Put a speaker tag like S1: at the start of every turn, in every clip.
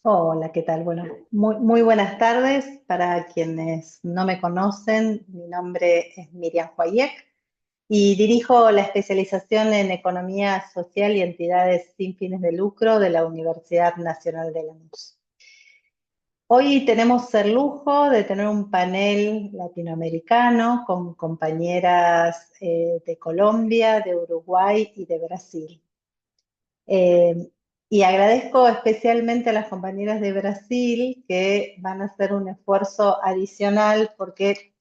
S1: Hola, ¿qué tal? Bueno, muy buenas tardes. Para quienes no me conocen, mi nombre es Miriam Juayek y dirijo la especialización en Economía Social y Entidades sin fines de lucro de la Universidad Nacional de Lanús. Hoy tenemos el lujo de tener un panel latinoamericano con compañeras de Colombia, de Uruguay y de Brasil. Eh, y agradezco especialmente a las compañeras de Brasil que van a hacer un esfuerzo adicional porque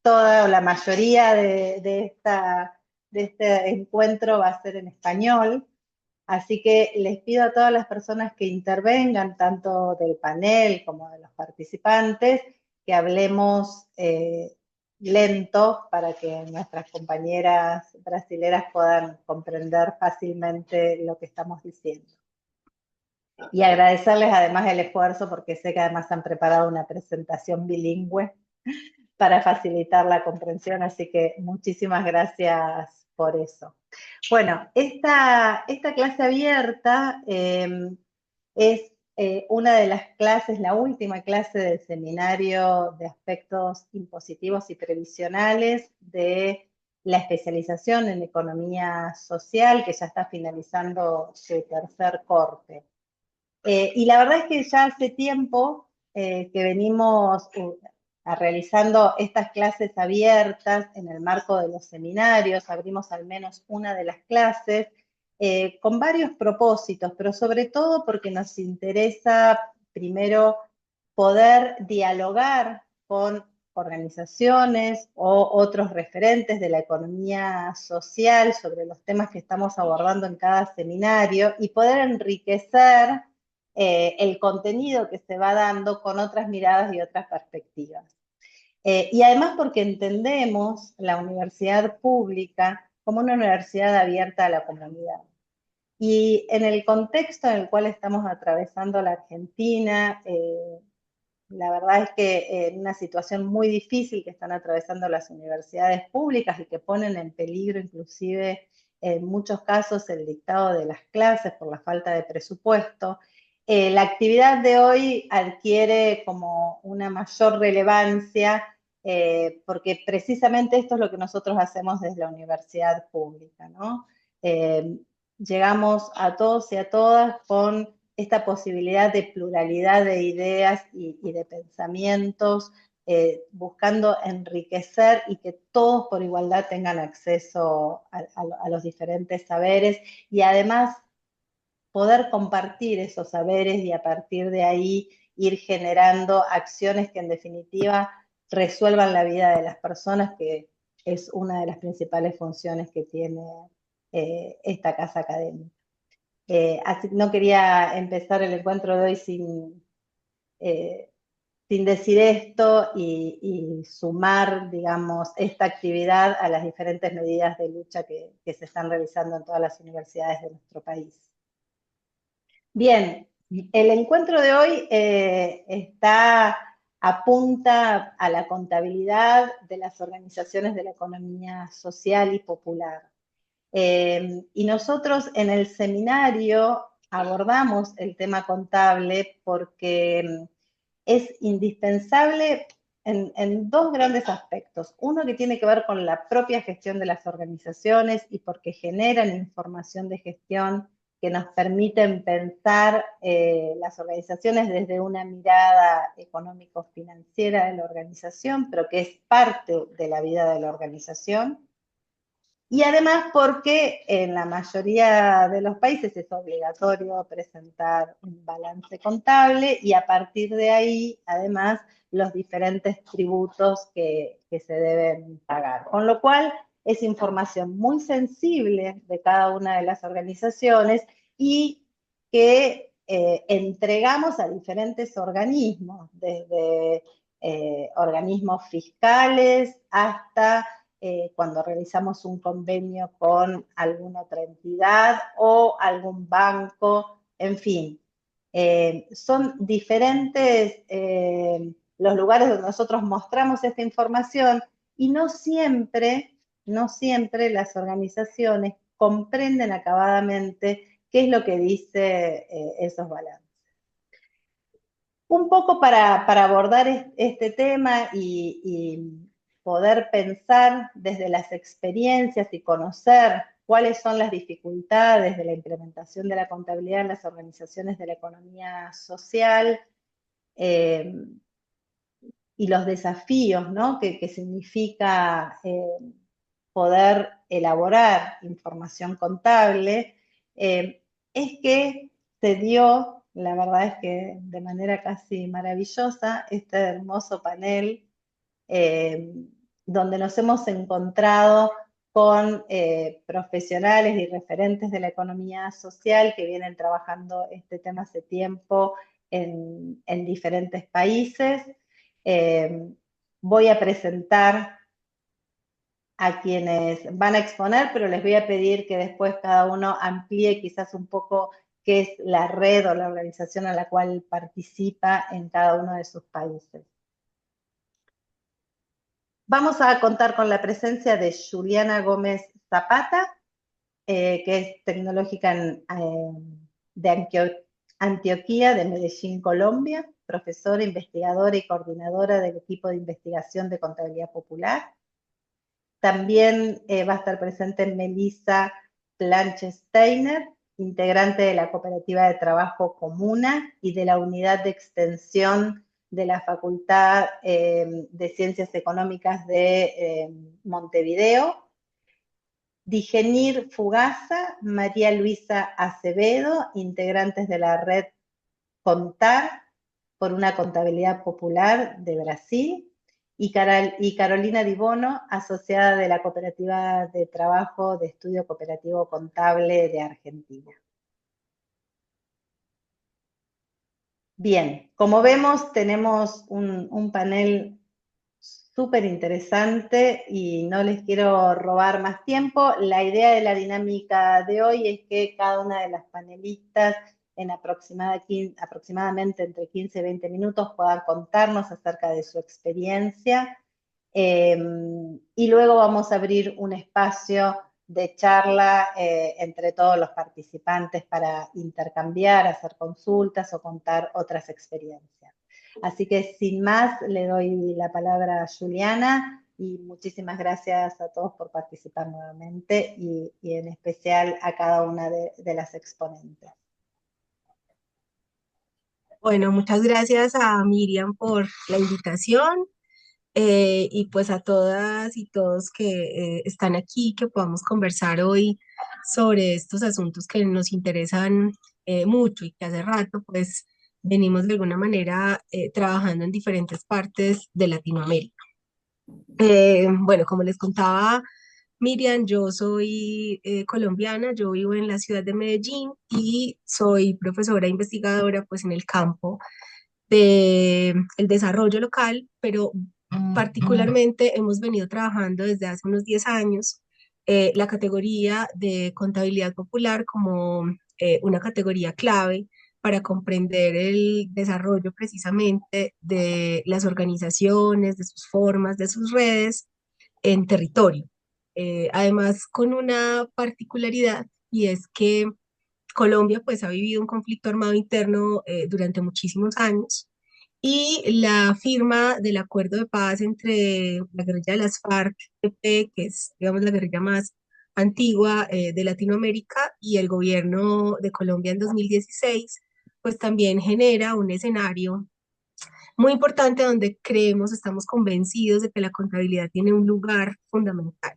S1: toda o la mayoría de este encuentro va a ser en español. Así que les pido a todas las personas que intervengan, tanto del panel como de los participantes, que hablemos lento para que nuestras compañeras brasileras puedan comprender fácilmente lo que estamos diciendo. Y agradecerles además el esfuerzo, porque sé que además han preparado una presentación bilingüe para facilitar la comprensión, así que muchísimas gracias por eso. Bueno, esta clase abierta es una de las clases, la última clase del seminario de aspectos impositivos y previsionales de la especialización en economía social, que ya está finalizando su tercer corte. Y la verdad es que ya hace tiempo que venimos realizando estas clases abiertas en el marco de los seminarios, abrimos al menos una de las clases, con varios propósitos, pero sobre todo porque nos interesa primero poder dialogar con organizaciones o otros referentes de la economía social sobre los temas que estamos abordando en cada seminario y poder enriquecer el contenido que se va dando con otras miradas y otras perspectivas. Y además porque entendemos la universidad pública como una universidad abierta a la comunidad. Y en el contexto en el cual estamos atravesando la Argentina, la verdad es que en una situación muy difícil que están atravesando las universidades públicas y que ponen en peligro inclusive en muchos casos el dictado de las clases por la falta de presupuesto, la actividad de hoy adquiere como una mayor relevancia porque precisamente esto es lo que nosotros hacemos desde la universidad pública, ¿no? Eh, Llegamos a todos y a todas con esta posibilidad de pluralidad de ideas y de pensamientos, buscando enriquecer y que todos por igualdad tengan acceso a los diferentes saberes y además poder compartir esos saberes y a partir de ahí ir generando acciones que en definitiva resuelvan la vida de las personas, que es una de las principales funciones que tiene esta casa académica. Así no quería empezar el encuentro de hoy eh, sin decir esto y sumar, digamos, esta actividad a las diferentes medidas de lucha que se están realizando en todas las universidades de nuestro país. Bien, el encuentro de hoy apunta a la contabilidad de las organizaciones de la economía social y popular. Y nosotros en el seminario abordamos el tema contable porque es indispensable en dos grandes aspectos. Uno que tiene que ver con la propia gestión de las organizaciones y porque generan información de gestión que nos permiten pensar las organizaciones desde una mirada económico-financiera de la organización, pero que es parte de la vida de la organización. Y además porque en la mayoría de los países es obligatorio presentar un balance contable y a partir de ahí, además, los diferentes tributos que se deben pagar. Con lo cual, es información muy sensible de cada una de las organizaciones y que entregamos a diferentes organismos, desde organismos fiscales hasta cuando realizamos un convenio con alguna otra entidad o algún banco, en fin. Son diferentes los lugares donde nosotros mostramos esta información y no siempre las organizaciones comprenden acabadamente qué es lo que dice esos balances. Un poco para abordar este tema y poder pensar desde las experiencias y conocer cuáles son las dificultades de la implementación de la contabilidad en las organizaciones de la economía social, eh, y los desafíos, ¿no? que significa poder elaborar información contable, es que se dio, la verdad es que de manera casi maravillosa, este hermoso panel eh, donde nos hemos encontrado con profesionales y referentes de la economía social que vienen trabajando este tema hace tiempo en diferentes países. Eh, Voy a presentar a quienes van a exponer, pero les voy a pedir que después cada uno amplíe quizás un poco qué es la red o la organización a la cual participa en cada uno de sus países. Vamos a contar con la presencia de Juliana Gómez Zapata, que es tecnológica de Antioquía, de Medellín, Colombia, profesora, investigadora y coordinadora del equipo de investigación de contabilidad popular. También va a estar presente Melissa Planche-Steiner, integrante de la Cooperativa de Trabajo Comuna y de la Unidad de Extensión de la Facultad de Ciencias Económicas de Montevideo. Digenir Fugaza, María Luisa Acevedo, integrantes de la red Contar por una contabilidad popular de Brasil, y Carolina Di Bono, asociada de la Cooperativa de Trabajo de Estudio Cooperativo Contable de Argentina. Bien, como vemos, tenemos un panel súper interesante y no les quiero robar más tiempo. La idea de la dinámica de hoy es que cada una de las panelistas en aproximadamente entre 15 y 20 minutos puedan contarnos acerca de su experiencia, y luego vamos a abrir un espacio de charla entre todos los participantes para intercambiar, hacer consultas o contar otras experiencias. Así que sin más, le doy la palabra a Juliana y muchísimas gracias a todos por participar nuevamente y en especial a cada una de las exponentes.
S2: Bueno, muchas gracias a Miriam por la invitación, y pues a todas y todos que están aquí, que podamos conversar hoy sobre estos asuntos que nos interesan mucho y que hace rato pues venimos de alguna manera trabajando en diferentes partes de Latinoamérica. Bueno, como les contaba Miriam, yo soy colombiana, yo vivo en la ciudad de Medellín y soy profesora e investigadora pues en el campo del desarrollo local, pero particularmente hemos venido trabajando desde hace unos 10 años la categoría de contabilidad popular como una categoría clave para comprender el desarrollo precisamente de las organizaciones, de sus formas, de sus redes en territorio. Además, con una particularidad, y es que Colombia pues ha vivido un conflicto armado interno durante muchísimos años, y la firma del acuerdo de paz entre la guerrilla de las FARC-EP, que es, digamos, la guerrilla más antigua de Latinoamérica, y el gobierno de Colombia en 2016, pues también genera un escenario muy importante donde creemos, estamos convencidos de que la contabilidad tiene un lugar fundamental,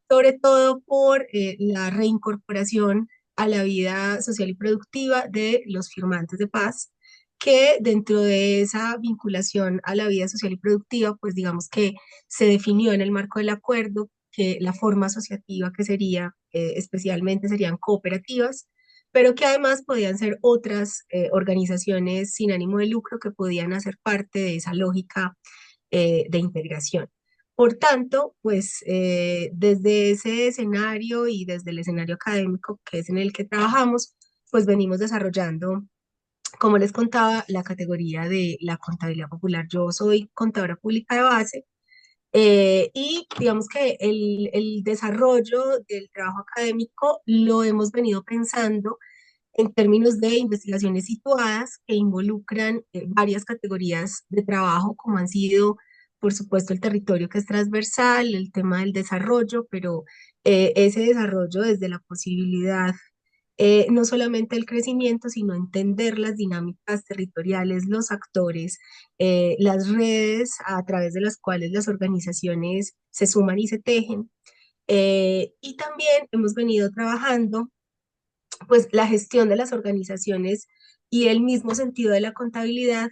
S2: sobre todo por la reincorporación a la vida social y productiva de los firmantes de paz, que dentro de esa vinculación a la vida social y productiva, pues digamos que se definió en el marco del acuerdo que la forma asociativa que sería, especialmente serían cooperativas, pero que además podían ser otras organizaciones sin ánimo de lucro que podían hacer parte de esa lógica de integración. Por tanto, pues desde ese escenario y desde el escenario académico, que es en el que trabajamos, pues venimos desarrollando, como les contaba, la categoría de la contabilidad popular. Yo soy contadora pública de base, y digamos que el desarrollo del trabajo académico lo hemos venido pensando en términos de investigaciones situadas que involucran varias categorías de trabajo, como han sido, por supuesto, el territorio que es transversal, el tema del desarrollo, pero ese desarrollo desde la posibilidad no solamente el crecimiento, sino entender las dinámicas territoriales, los actores, las redes a través de las cuales las organizaciones se suman y se tejen. Y también hemos venido trabajando pues la gestión de las organizaciones y el mismo sentido de la contabilidad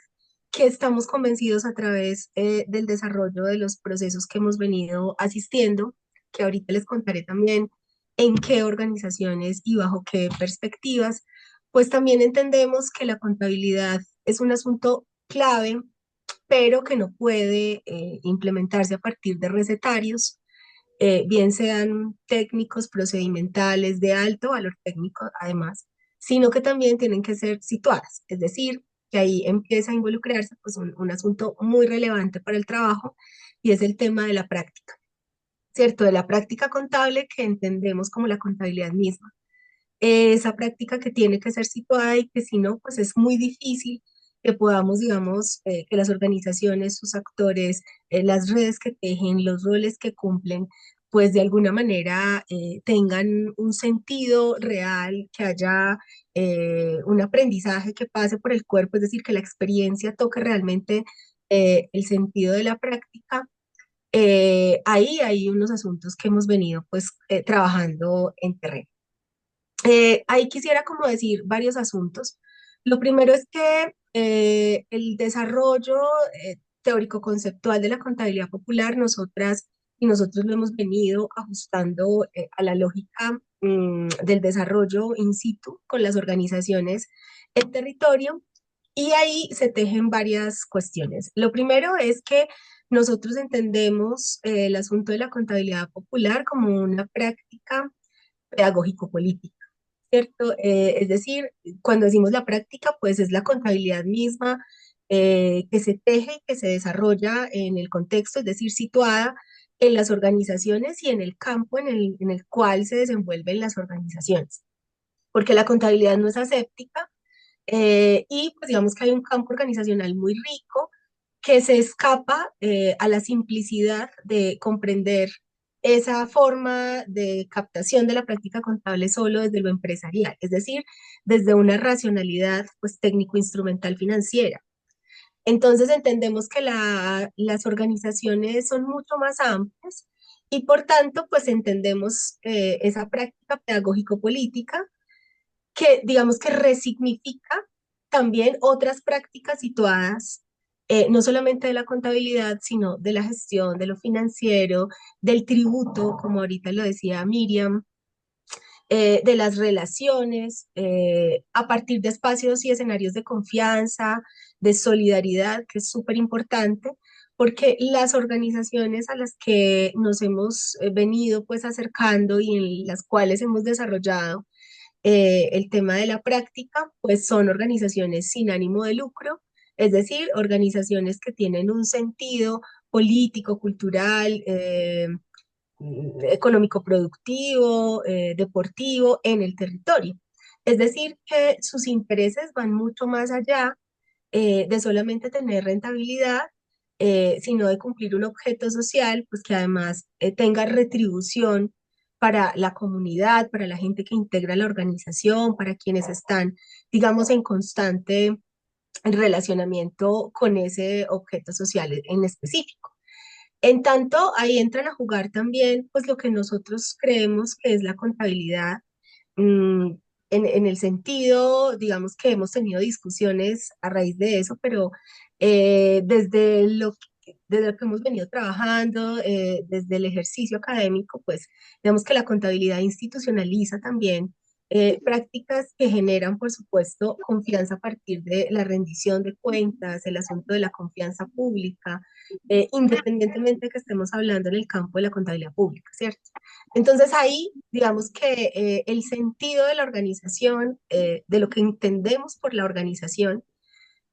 S2: que estamos convencidos a través del desarrollo de los procesos que hemos venido asistiendo, que ahorita les contaré también en qué organizaciones y bajo qué perspectivas, pues también entendemos que la contabilidad es un asunto clave, pero que no puede implementarse a partir de recetarios, bien sean técnicos, procedimentales, de alto valor técnico, además, sino que también tienen que ser situadas, es decir, que ahí empieza a involucrarse pues, un asunto muy relevante para el trabajo y es el tema de la práctica, ¿cierto? De la práctica contable que entendemos como la contabilidad misma. Esa práctica que tiene que ser situada y que si no, pues es muy difícil que podamos, digamos, que las organizaciones, sus actores, las redes que tejen, los roles que cumplen, pues de alguna manera tengan un sentido real, que haya un aprendizaje que pase por el cuerpo, es decir, que la experiencia toque realmente el sentido de la práctica. Ahí hay unos asuntos que hemos venido pues trabajando en terreno. Ahí quisiera como decir varios asuntos. Lo primero es que el desarrollo teórico-conceptual de la contabilidad popular, nosotras y nosotros lo hemos venido ajustando a la lógica del desarrollo in situ con las organizaciones en territorio y ahí se tejen varias cuestiones. Lo primero es que nosotros entendemos el asunto de la contabilidad popular como una práctica pedagógico-política. ¿Cierto? Es decir, cuando decimos la práctica, pues es la contabilidad misma que se teje y que se desarrolla en el contexto, es decir, situada en las organizaciones y en el campo en el cual se desenvuelven las organizaciones. Porque la contabilidad no es aséptica y pues digamos que hay un campo organizacional muy rico que se escapa a la simplicidad de comprender esa forma de captación de la práctica contable solo desde lo empresarial, es decir, desde una racionalidad pues técnico-instrumental financiera. Entonces entendemos que las organizaciones son mucho más amplias y por tanto pues entendemos esa práctica pedagógico-política que digamos que resignifica también otras prácticas situadas, no solamente de la contabilidad, sino de la gestión, de lo financiero, del tributo, como ahorita lo decía Miriam, de las relaciones, a partir de espacios y escenarios de confianza, de solidaridad, que es súper importante, porque las organizaciones a las que nos hemos venido pues acercando y en las cuales hemos desarrollado el tema de la práctica, pues son organizaciones sin ánimo de lucro, es decir, organizaciones que tienen un sentido político, cultural, económico productivo, deportivo en el territorio. Es decir, que sus intereses van mucho más allá de solamente tener rentabilidad, sino de cumplir un objeto social, pues que además tenga retribución para la comunidad, para la gente que integra la organización, para quienes están, digamos, en constante relacionamiento con ese objeto social en específico. En tanto, ahí entran a jugar también, pues lo que nosotros creemos que es la contabilidad, mm, en el sentido, digamos que hemos tenido discusiones a raíz de eso, pero desde lo que hemos venido trabajando, desde el ejercicio académico, pues digamos que la contabilidad institucionaliza también prácticas que generan, por supuesto, confianza a partir de la rendición de cuentas, el asunto de la confianza pública, independientemente de que estemos hablando en el campo de la contabilidad pública, ¿cierto? Entonces ahí, digamos que el sentido de la organización, de lo que entendemos por la organización,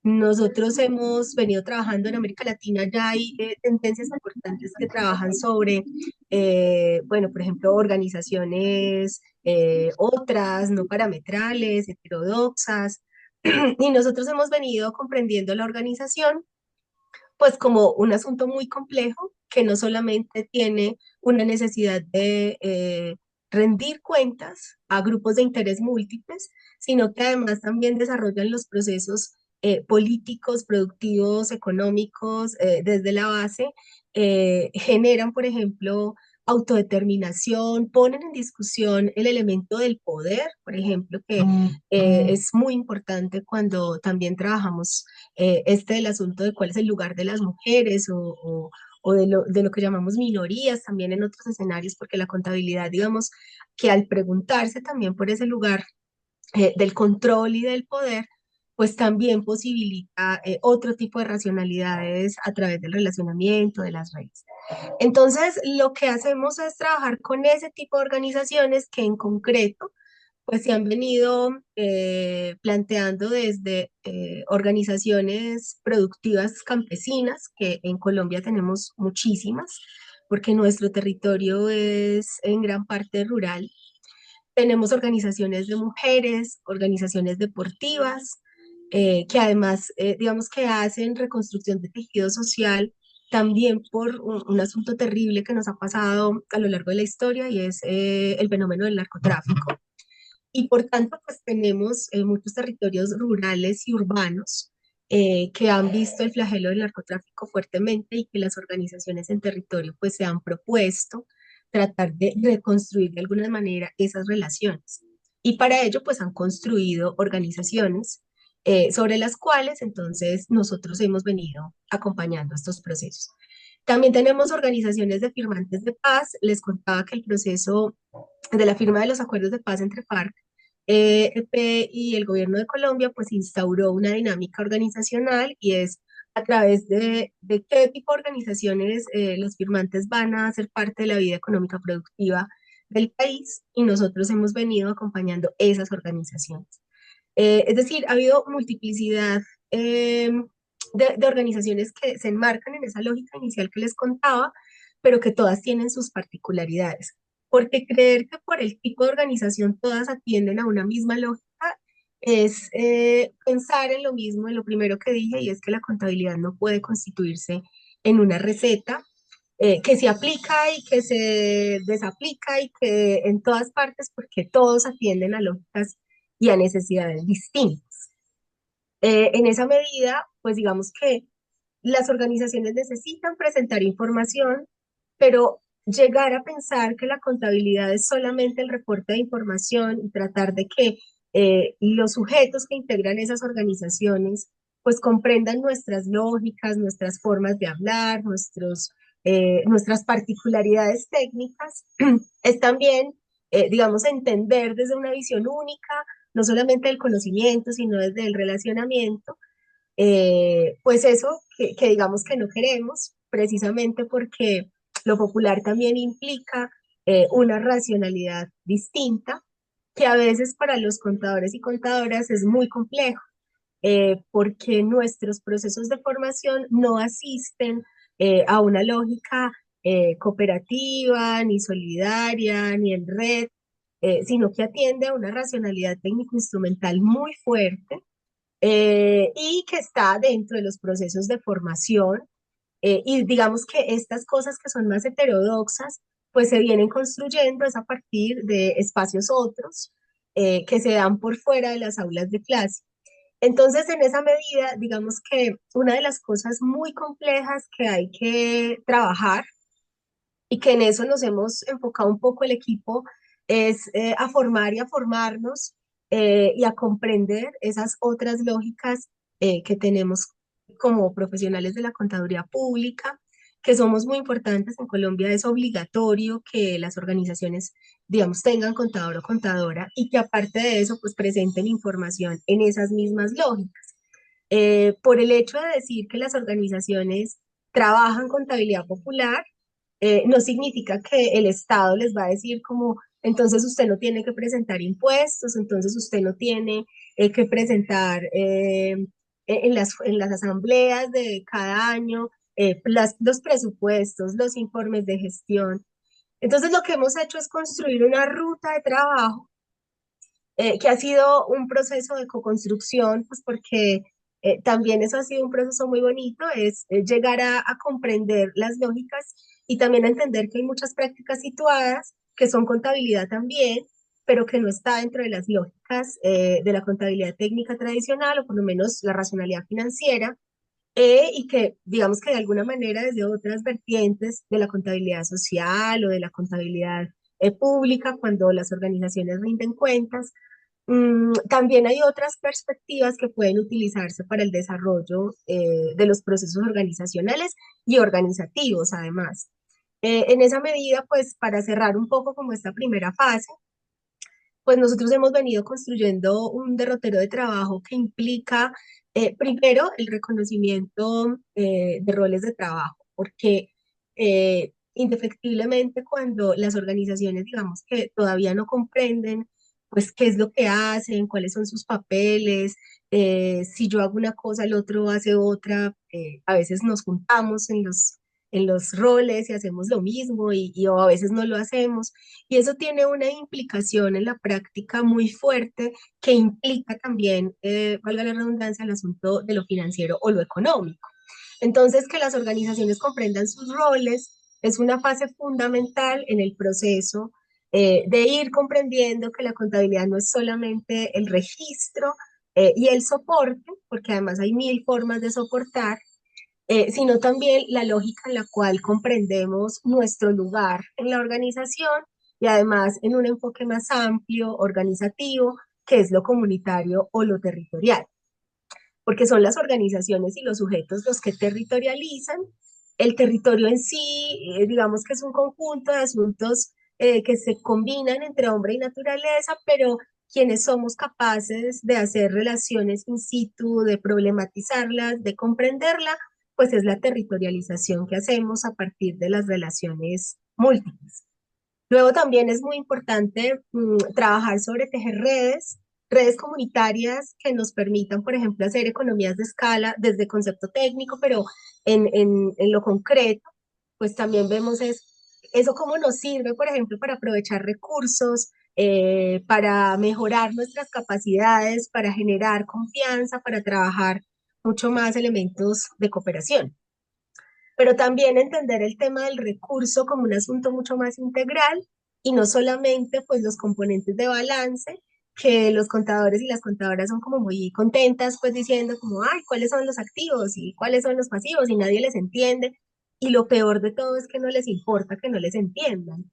S2: nosotros hemos venido trabajando en América Latina, ya hay tendencias importantes que trabajan sobre, bueno, por ejemplo, organizaciones otras no parametrales, heterodoxas, y nosotros hemos venido comprendiendo la organización pues como un asunto muy complejo que no solamente tiene una necesidad de rendir cuentas a grupos de interés múltiples, sino que además también desarrollan los procesos políticos, productivos, económicos desde la base, generan, por ejemplo, autodeterminación, ponen en discusión el elemento del poder, por ejemplo, que es muy importante cuando también trabajamos del asunto de cuál es el lugar de las mujeres o de lo que llamamos minorías también en otros escenarios, porque la contabilidad, digamos, que al preguntarse también por ese lugar del control y del poder, pues también posibilita otro tipo de racionalidades a través del relacionamiento, de las redes. Entonces, lo que hacemos es trabajar con ese tipo de organizaciones que en concreto pues se han venido planteando desde organizaciones productivas campesinas, que en Colombia tenemos muchísimas, porque nuestro territorio es en gran parte rural. Tenemos organizaciones de mujeres, organizaciones deportivas, que además, digamos que hacen reconstrucción de tejido social también por un asunto terrible que nos ha pasado a lo largo de la historia y es el fenómeno del narcotráfico. Y por tanto, pues tenemos muchos territorios rurales y urbanos que han visto el flagelo del narcotráfico fuertemente y que las organizaciones en territorio pues se han propuesto tratar de reconstruir de alguna manera esas relaciones. Y para ello pues han construido organizaciones sobre las cuales entonces nosotros hemos venido acompañando estos procesos. También tenemos organizaciones de firmantes de paz. Les contaba que el proceso de la firma de los acuerdos de paz entre FARC EP y el gobierno de Colombia pues instauró una dinámica organizacional y es a través de qué tipo de organizaciones los firmantes van a ser parte de la vida económica productiva del país y nosotros hemos venido acompañando esas organizaciones. Es decir, ha habido multiplicidad de organizaciones que se enmarcan en esa lógica inicial que les contaba, pero que todas tienen sus particularidades. Porque creer que por el tipo de organización todas atienden a una misma lógica es pensar en lo mismo, en lo primero que dije, y es que la contabilidad no puede constituirse en una receta que se aplica y que se desaplica y que en todas partes, porque todos atienden a lógicas y a necesidades distintas. En esa medida, pues digamos que las organizaciones necesitan presentar información, pero llegar a pensar que la contabilidad es solamente el reporte de información y tratar de que los sujetos que integran esas organizaciones pues comprendan nuestras lógicas, nuestras formas de hablar, nuestras particularidades técnicas, es también, digamos, entender desde una visión única, no solamente del conocimiento, sino desde el relacionamiento, pues eso que digamos que no queremos, precisamente porque lo popular también implica una racionalidad distinta, que a veces para los contadores y contadoras es muy complejo, porque nuestros procesos de formación no asisten a una lógica cooperativa, ni solidaria, ni en red, sino que atiende a una racionalidad técnico-instrumental muy fuerte y que está dentro de los procesos de formación. Y digamos que estas cosas que son más heterodoxas, pues se vienen construyendo es a partir de espacios otros que se dan por fuera de las aulas de clase. Entonces, en esa medida, digamos que una de las cosas muy complejas que hay que trabajar y que en eso nos hemos enfocado un poco el equipo, es a formar y a formarnos y a comprender esas otras lógicas que tenemos como profesionales de la contaduría pública, que somos muy importantes en Colombia. Es obligatorio que las organizaciones, digamos, tengan contador o contadora y que aparte de eso, pues presenten información en esas mismas lógicas. Por el hecho de decir que las organizaciones trabajan contabilidad popular, no significa que el Estado les va a decir como, entonces usted no tiene que presentar impuestos, entonces usted no tiene que presentar en las asambleas de cada año los presupuestos, los informes de gestión. Entonces lo que hemos hecho es construir una ruta de trabajo que ha sido un proceso de co-construcción, pues porque también eso ha sido un proceso muy bonito, es llegar a comprender las lógicas y también a entender que hay muchas prácticas situadas que son contabilidad también, pero que no está dentro de las lógicas de la contabilidad técnica tradicional o por lo menos la racionalidad financiera, y que digamos que de alguna manera desde otras vertientes de la contabilidad social o de la contabilidad pública, cuando las organizaciones rinden cuentas, también hay otras perspectivas que pueden utilizarse para el desarrollo de los procesos organizacionales y organizativos, además. En esa medida, pues para cerrar un poco como esta primera fase, pues nosotros hemos venido construyendo un derrotero de trabajo que implica, primero, el reconocimiento de roles de trabajo, porque indefectiblemente cuando las organizaciones, digamos que todavía no comprenden, pues qué es lo que hacen, cuáles son sus papeles, si yo hago una cosa, el otro hace otra, a veces nos juntamos en los roles y hacemos lo mismo o a veces no lo hacemos. Y eso tiene una implicación en la práctica muy fuerte que implica también, valga la redundancia, el asunto de lo financiero o lo económico. Entonces, que las organizaciones comprendan sus roles es una fase fundamental en el proceso de ir comprendiendo que la contabilidad no es solamente el registro y el soporte, porque además hay mil formas de soportar, sino también la lógica en la cual comprendemos nuestro lugar en la organización y además en un enfoque más amplio, organizativo, que es lo comunitario o lo territorial, porque son las organizaciones y los sujetos los que territorializan. El territorio en sí, digamos que es un conjunto de asuntos que se combinan entre hombre y naturaleza, pero quienes somos capaces de hacer relaciones in situ, de problematizarlas, de comprenderla, pues es la territorialización que hacemos a partir de las relaciones múltiples. Luego también es muy importante trabajar sobre tejer redes, redes comunitarias que nos permitan, por ejemplo, hacer economías de escala desde concepto técnico, pero en lo concreto, pues también vemos eso cómo nos sirve, por ejemplo, para aprovechar recursos, para mejorar nuestras capacidades, para generar confianza, para trabajar mucho más elementos de cooperación, pero también entender el tema del recurso como un asunto mucho más integral y no solamente pues los componentes de balance, que los contadores y las contadoras son como muy contentas pues diciendo como, ay, ¿cuáles son los activos y cuáles son los pasivos? Y nadie les entiende. Y lo peor de todo es que no les importa que no les entiendan.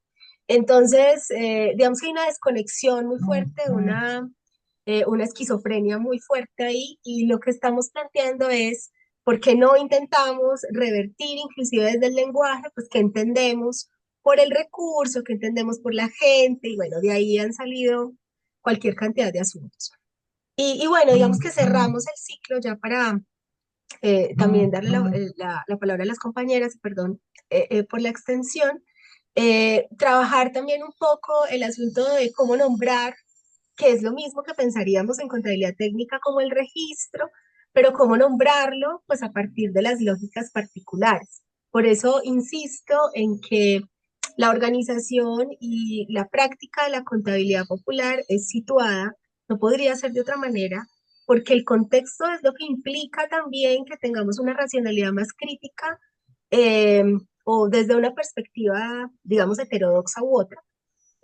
S2: Entonces, digamos que hay una desconexión muy fuerte, una esquizofrenia muy fuerte ahí, y lo que estamos planteando es, ¿por qué no intentamos revertir inclusive desde el lenguaje, pues que entendemos por el recurso, que entendemos por la gente, y bueno, de ahí han salido cualquier cantidad de asuntos. Y bueno, digamos que cerramos el ciclo ya para también darle la palabra a las compañeras, perdón por la extensión, trabajar también un poco el asunto de cómo nombrar, que es lo mismo que pensaríamos en contabilidad técnica como el registro, pero cómo nombrarlo, pues a partir de las lógicas particulares. Por eso insisto en que la organización y la práctica de la contabilidad popular es situada, no podría ser de otra manera, porque el contexto es lo que implica también que tengamos una racionalidad más crítica eh, o desde una perspectiva, digamos, heterodoxa u otra,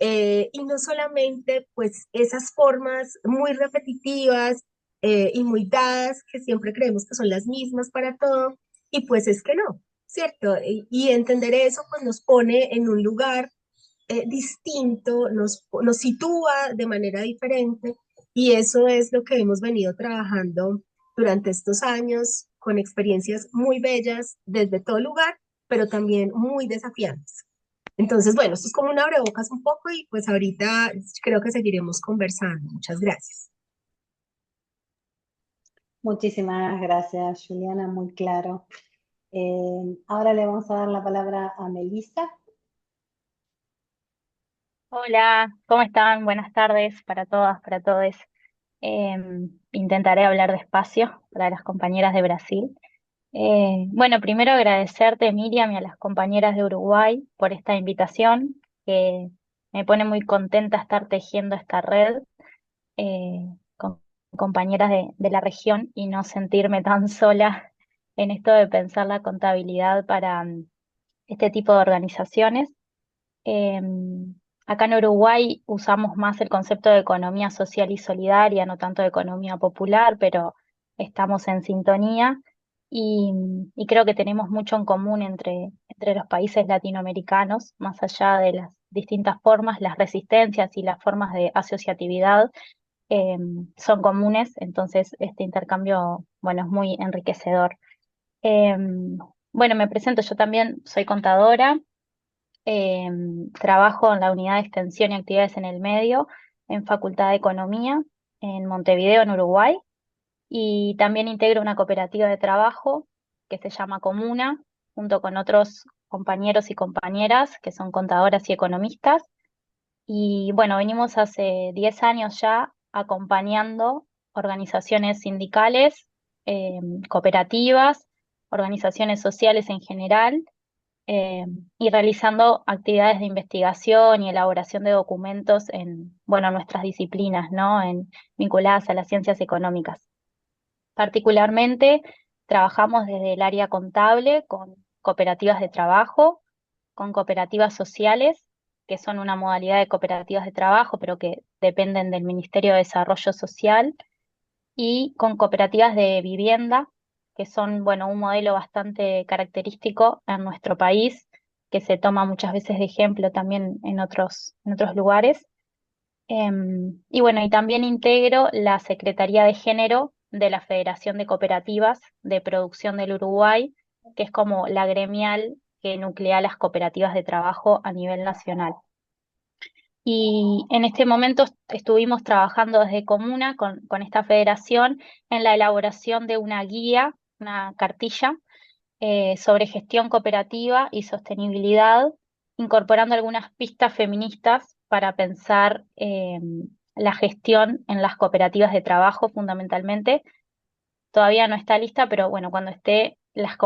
S2: y no solamente pues esas formas muy repetitivas y muy dadas que siempre creemos que son las mismas para todo, y pues es que no, ¿cierto? Y entender eso pues nos pone en un lugar distinto, nos sitúa de manera diferente, y eso es lo que hemos venido trabajando durante estos años con experiencias muy bellas desde todo lugar, pero también muy desafiantes. Entonces, bueno, esto es como un abrebocas un poco y pues ahorita creo que seguiremos conversando. Muchas gracias.
S1: Muchísimas gracias, Juliana, muy claro. Ahora le vamos a dar la palabra a Melissa.
S3: Hola, ¿cómo están? Buenas tardes para todas, para todos. Intentaré hablar despacio para las compañeras de Brasil. Bueno, primero agradecerte, Miriam, y a las compañeras de Uruguay por esta invitación. que me pone muy contenta estar tejiendo esta red con compañeras de la región y no sentirme tan sola en esto de pensar la contabilidad para este tipo de organizaciones. Acá en Uruguay usamos más el concepto de economía social y solidaria, no tanto de economía popular, pero estamos en sintonía y, y creo que tenemos mucho en común entre los países latinoamericanos, más allá de las distintas formas, las resistencias y las formas de asociatividad eh, son comunes, entonces este intercambio, bueno, es muy enriquecedor. Bueno, me presento, yo también soy contadora. Trabajo en la unidad de extensión y actividades en el medio en Facultad de Economía en Montevideo, en Uruguay, y también integro una cooperativa de trabajo que se llama Comuna, junto con otros compañeros y compañeras que son contadoras y economistas. Y bueno, venimos hace 10 años ya acompañando organizaciones sindicales, cooperativas, organizaciones sociales en general eh, y realizando actividades de investigación y elaboración de documentos en, bueno, nuestras disciplinas, ¿no? Vinculadas a las ciencias económicas. Particularmente, trabajamos desde el área contable con cooperativas de trabajo, con cooperativas sociales, que son una modalidad de cooperativas de trabajo, pero que dependen del Ministerio de Desarrollo Social, y con cooperativas de vivienda, que son, bueno, un modelo bastante característico en nuestro país, que se toma muchas veces de ejemplo también en otros lugares. Y bueno, y también integro la Secretaría de Género de la Federación de Cooperativas de Producción del Uruguay, que es como la gremial que nuclea las cooperativas de trabajo a nivel nacional. Y en este momento estuvimos trabajando desde Comuna con esta federación en la elaboración de una guía, una cartilla sobre gestión cooperativa y sostenibilidad, incorporando algunas pistas feministas para pensar la gestión en las cooperativas de trabajo fundamentalmente. Todavía no está lista, pero bueno, cuando esté la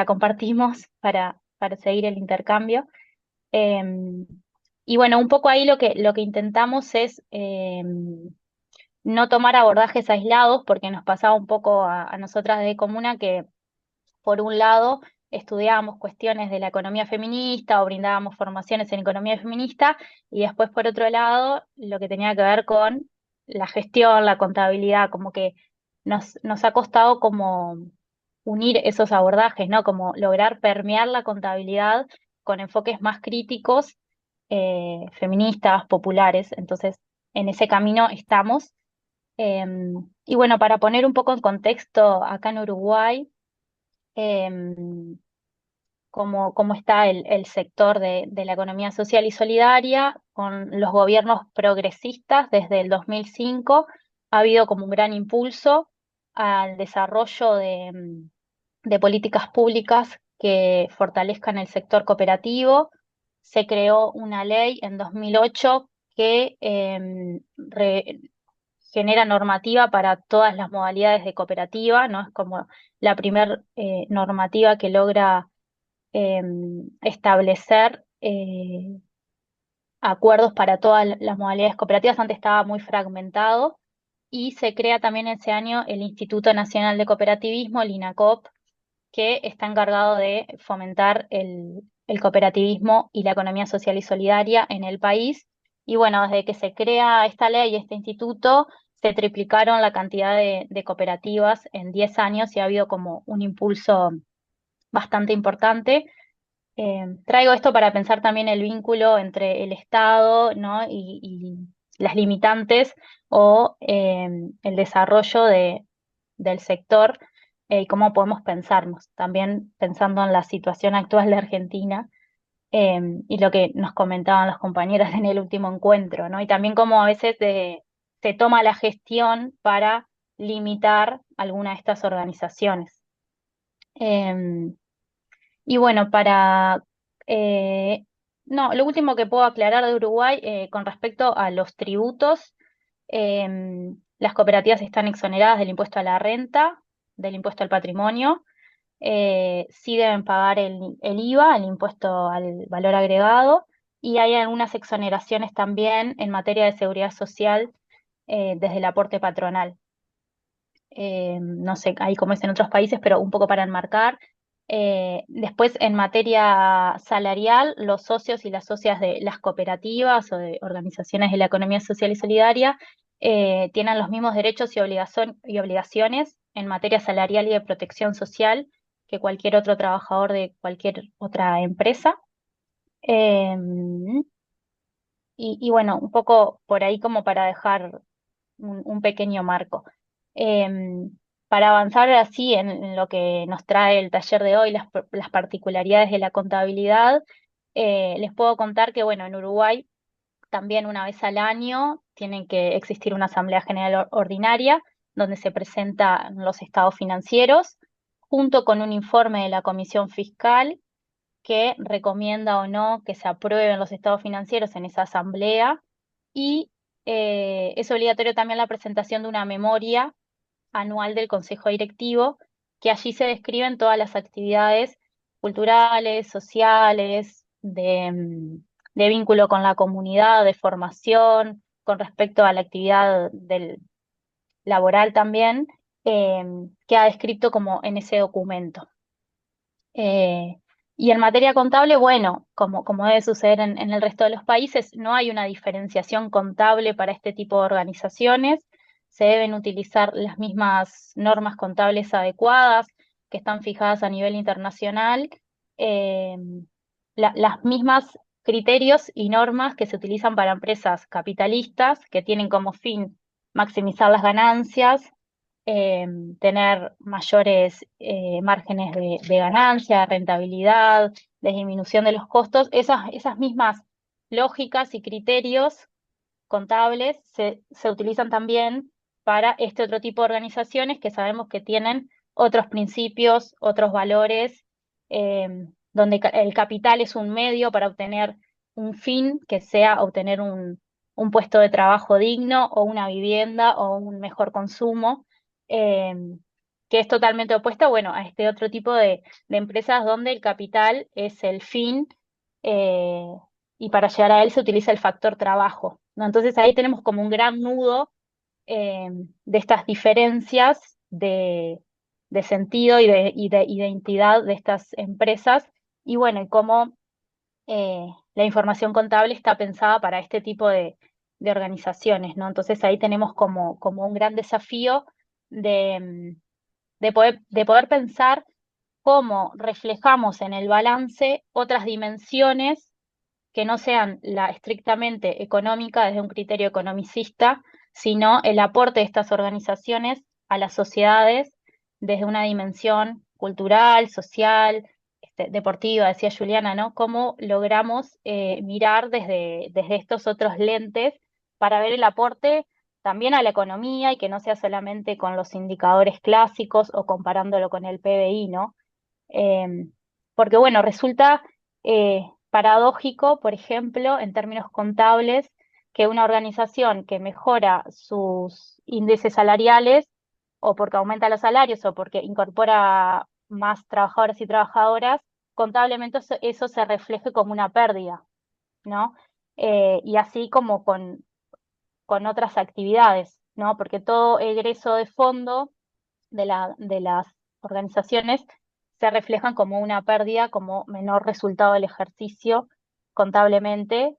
S3: compartimos para seguir el intercambio. Em, y bueno, un poco ahí lo que intentamos es no tomar abordajes aislados, porque nos pasaba un poco a nosotras de Comuna que, por un lado, estudiábamos cuestiones de la economía feminista o brindábamos formaciones en economía feminista, y después, por otro lado, lo que tenía que ver con la gestión, la contabilidad, como que nos ha costado como unir esos abordajes, ¿no? Como lograr permear la contabilidad con enfoques más críticos, feministas, populares. Entonces, en ese camino estamos. Y bueno, para poner un poco en contexto, acá en Uruguay, em, cómo está el sector de la economía social y solidaria, con los gobiernos progresistas desde el 2005, ha habido como un gran impulso al desarrollo de políticas públicas que fortalezcan el sector cooperativo. Se creó una ley en 2008 que genera normativa para todas las modalidades de cooperativa, ¿no? Es como la primer normativa que logra establecer acuerdos para todas las modalidades cooperativas. Antes estaba muy fragmentado, y se crea también ese año el Instituto Nacional de Cooperativismo, el INACOP, que está encargado de fomentar el cooperativismo y la economía social y solidaria en el país. Y bueno, desde que se crea esta ley, este instituto, se triplicaron la cantidad de cooperativas en 10 años y ha habido como un impulso bastante importante. Traigo esto para pensar también el vínculo entre el Estado, ¿no? y las limitantes o el desarrollo del sector, y cómo podemos pensarnos. También pensando en la situación actual de Argentina, y lo que nos comentaban los compañeros en el último encuentro, ¿no? Y también cómo a veces se toma la gestión para limitar alguna de estas organizaciones. Em, y bueno, eh, no, lo último que puedo aclarar de Uruguay con respecto a los tributos, las cooperativas están exoneradas del impuesto a la renta, del impuesto al patrimonio. Sí deben pagar el IVA, el impuesto al valor agregado, y hay algunas exoneraciones también en materia de seguridad social desde el aporte patronal. No sé ahí cómo es en otros países, pero un poco para enmarcar. Después, en materia salarial, los socios y las socias de las cooperativas o de organizaciones de la economía social y solidaria tienen los mismos derechos y obligaciones en materia salarial y de protección social que cualquier otro trabajador de cualquier otra empresa. Eh, y bueno, un poco por ahí como para dejar un pequeño marco. Em, para avanzar así en lo que nos trae el taller de hoy, las particularidades de la contabilidad, les puedo contar que, bueno, en Uruguay también una vez al año tiene que existir una Asamblea General Ordinaria donde se presentan los estados financieros junto con un informe de la Comisión Fiscal que recomienda o no que se aprueben los estados financieros en esa asamblea y es obligatorio también la presentación de una memoria anual del Consejo Directivo, que allí se describen todas las actividades culturales, sociales, de vínculo con la comunidad, de formación, con respecto a la actividad laboral también, eh, queda descrito como en ese documento. Eh, y en materia contable, bueno, como debe suceder en el resto de los países, no hay una diferenciación contable para este tipo de organizaciones. Se deben utilizar las mismas normas contables adecuadas que están fijadas a nivel internacional, eh, las mismas criterios y normas que se utilizan para empresas capitalistas que tienen como fin maximizar las ganancias, eh, tener mayores márgenes de ganancia, de rentabilidad, de disminución de los costos. Esas mismas lógicas y criterios contables se utilizan también para este otro tipo de organizaciones que sabemos que tienen otros principios, otros valores, donde el capital es un medio para obtener un fin que sea obtener un puesto de trabajo digno o una vivienda o un mejor consumo, eh, que es totalmente opuesta, bueno, a este otro tipo de empresas donde el capital es el fin, eh, y para llegar a él se utiliza el factor trabajo, ¿no? Entonces ahí tenemos como un gran nudo de estas diferencias de sentido y de identidad de estas empresas, y bueno, y cómo la información contable está pensada para este tipo de organizaciones, ¿no? Entonces ahí tenemos como un gran desafío de poder pensar cómo reflejamos en el balance otras dimensiones que no sean la estrictamente económica desde un criterio economicista, sino el aporte de estas organizaciones a las sociedades desde una dimensión cultural, social, deportiva, decía Juliana, ¿no? Cómo logramos mirar desde estos otros lentes para ver el aporte también a la economía y que no sea solamente con los indicadores clásicos o comparándolo con el PBI, ¿no? Eh, Porque, bueno, resulta paradójico, por ejemplo, en términos contables, que una organización que mejora sus índices salariales, o porque aumenta los salarios, o porque incorpora más trabajadores y trabajadoras, contablemente eso se refleje como una pérdida, ¿no? Y así como con otras actividades, ¿no? Porque todo egreso de fondo de las organizaciones se reflejan como una pérdida, como menor resultado del ejercicio contablemente.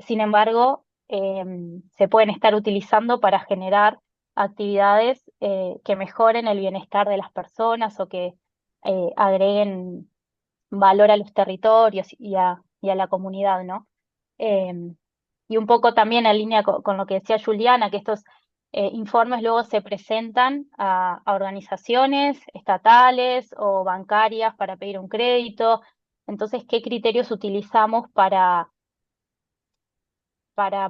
S3: Sin embargo, se pueden estar utilizando para generar actividades que mejoren el bienestar de las personas o que agreguen valor a los territorios y a la comunidad, ¿no? Eh, y un poco también en línea con lo que decía Juliana, que estos informes luego se presentan a organizaciones estatales o bancarias para pedir un crédito. Entonces, ¿qué criterios utilizamos para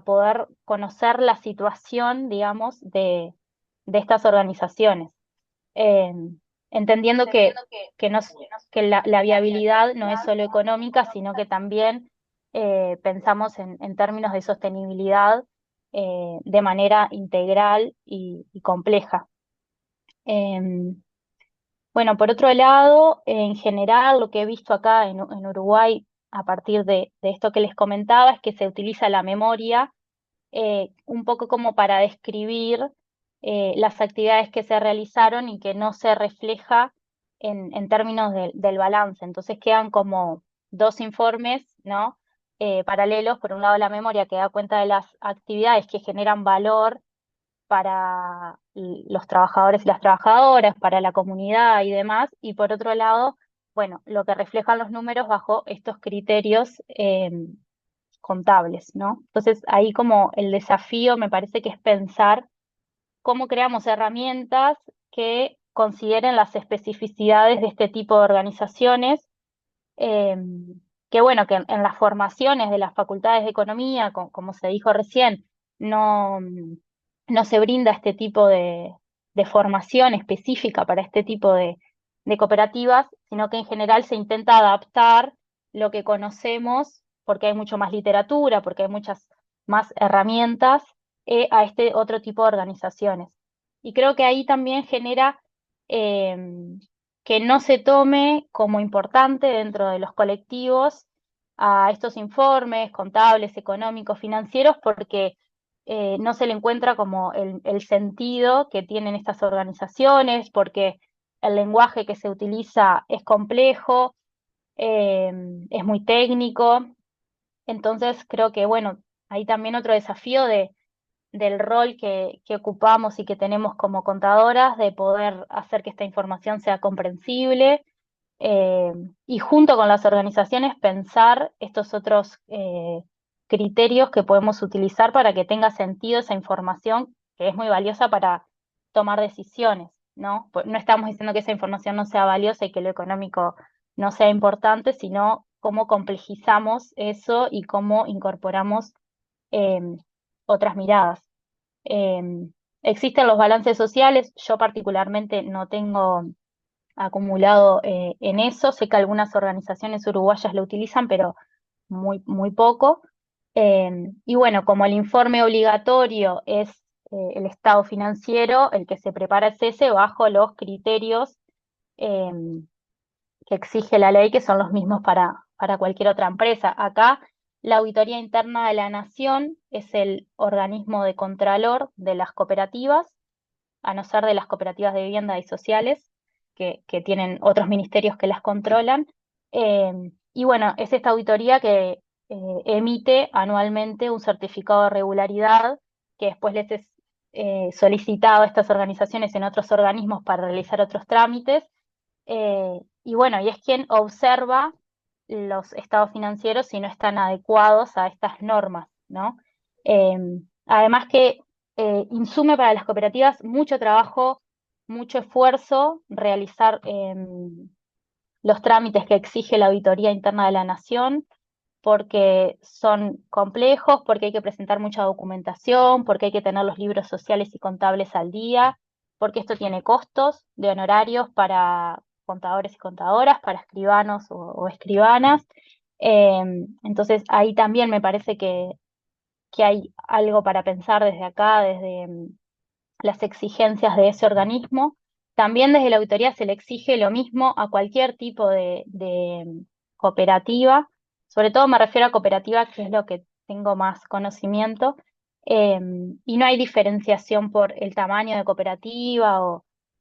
S3: poder conocer la situación, digamos, de estas organizaciones? Eh, Entendiendo que, no, que la viabilidad no es solo económica, sino que también pensamos en términos de sostenibilidad de manera integral y compleja. Bueno, por otro lado, en general, lo que he visto acá en Uruguay a partir de esto que les comentaba, es que se utiliza la memoria un poco como para describir las actividades que se realizaron y que no se refleja en términos del balance. Entonces quedan como dos informes, ¿no? Paralelos. Por un lado, la memoria que da cuenta de las actividades que generan valor para los trabajadores y las trabajadoras, para la comunidad y demás, y por otro lado, bueno, lo que reflejan los números bajo estos criterios contables, ¿no? Entonces ahí como el desafío me parece que es pensar cómo creamos herramientas que consideren las especificidades de este tipo de organizaciones, eh, que bueno, que en las formaciones de las facultades de economía, como se dijo recién, no, no se brinda este tipo de formación específica para este tipo de cooperativas, sino que en general se intenta adaptar lo que conocemos, porque hay mucho más literatura, porque hay muchas más herramientas, a este otro tipo de organizaciones. Y creo que ahí también genera eh, que no se tome como importante dentro de los colectivos a estos informes contables, económicos, financieros, porque no se le encuentra como el sentido que tienen estas organizaciones, porque el lenguaje que se utiliza es complejo, eh, es muy técnico. Entonces creo que, bueno, hay también otro desafío del rol que ocupamos y que tenemos como contadoras, de poder hacer que esta información sea comprensible, eh, y junto con las organizaciones pensar estos otros criterios que podemos utilizar para que tenga sentido esa información que es muy valiosa para tomar decisiones, ¿no? No estamos diciendo que esa información no sea valiosa y que lo económico no sea importante, sino cómo complejizamos eso y cómo incorporamos eh, otras miradas. Eh, Existen los balances sociales, yo particularmente no tengo acumulado en eso. Sé que algunas organizaciones uruguayas lo utilizan, pero muy, muy poco. Y bueno, como el informe obligatorio es el estado financiero, el que se prepara es ese bajo los criterios eh, que exige la ley, que son los mismos para cualquier otra empresa. Acá, la Auditoría Interna de la Nación es el organismo de contralor de las cooperativas, a no ser de las cooperativas de vivienda y sociales, que tienen otros ministerios que las controlan. Y bueno, es esta auditoría que emite anualmente un certificado de regularidad que después les es solicitado a estas organizaciones en otros organismos para realizar otros trámites. Y bueno, y es quien observa los estados financieros si no están adecuados a estas normas, ¿no? Eh, Además que insume para las cooperativas mucho trabajo, mucho esfuerzo realizar los trámites que exige la Auditoría Interna de la Nación, porque son complejos, porque hay que presentar mucha documentación, porque hay que tener los libros sociales y contables al día, porque esto tiene costos de honorarios para contadores y contadoras, para escribanos o escribanas. Entonces ahí también me parece que hay algo para pensar desde acá, desde las exigencias de ese organismo. También desde la auditoría se le exige lo mismo a cualquier tipo de cooperativa, sobre todo me refiero a cooperativa, que es lo que tengo más conocimiento, eh, y no hay diferenciación por el tamaño de cooperativa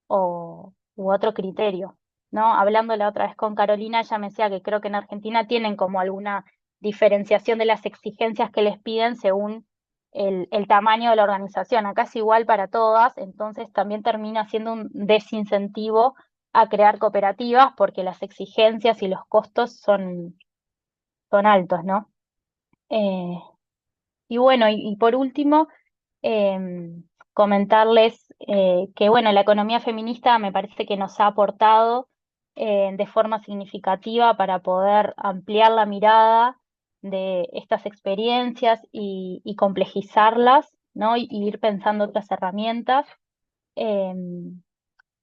S3: u otro criterio, ¿no? Hablando la otra vez con Carolina, ella me decía que creo que en Argentina tienen como alguna diferenciación de las exigencias que les piden según el tamaño de la organización. Acá es igual para todas, entonces también termina siendo un desincentivo a crear cooperativas porque las exigencias y los costos son altos, ¿no? Eh, y bueno, y por último, comentarles que, bueno, la economía feminista me parece que nos ha aportado de forma significativa para poder ampliar la mirada de estas experiencias y complejizarlas, ¿no? Y ir pensando otras herramientas.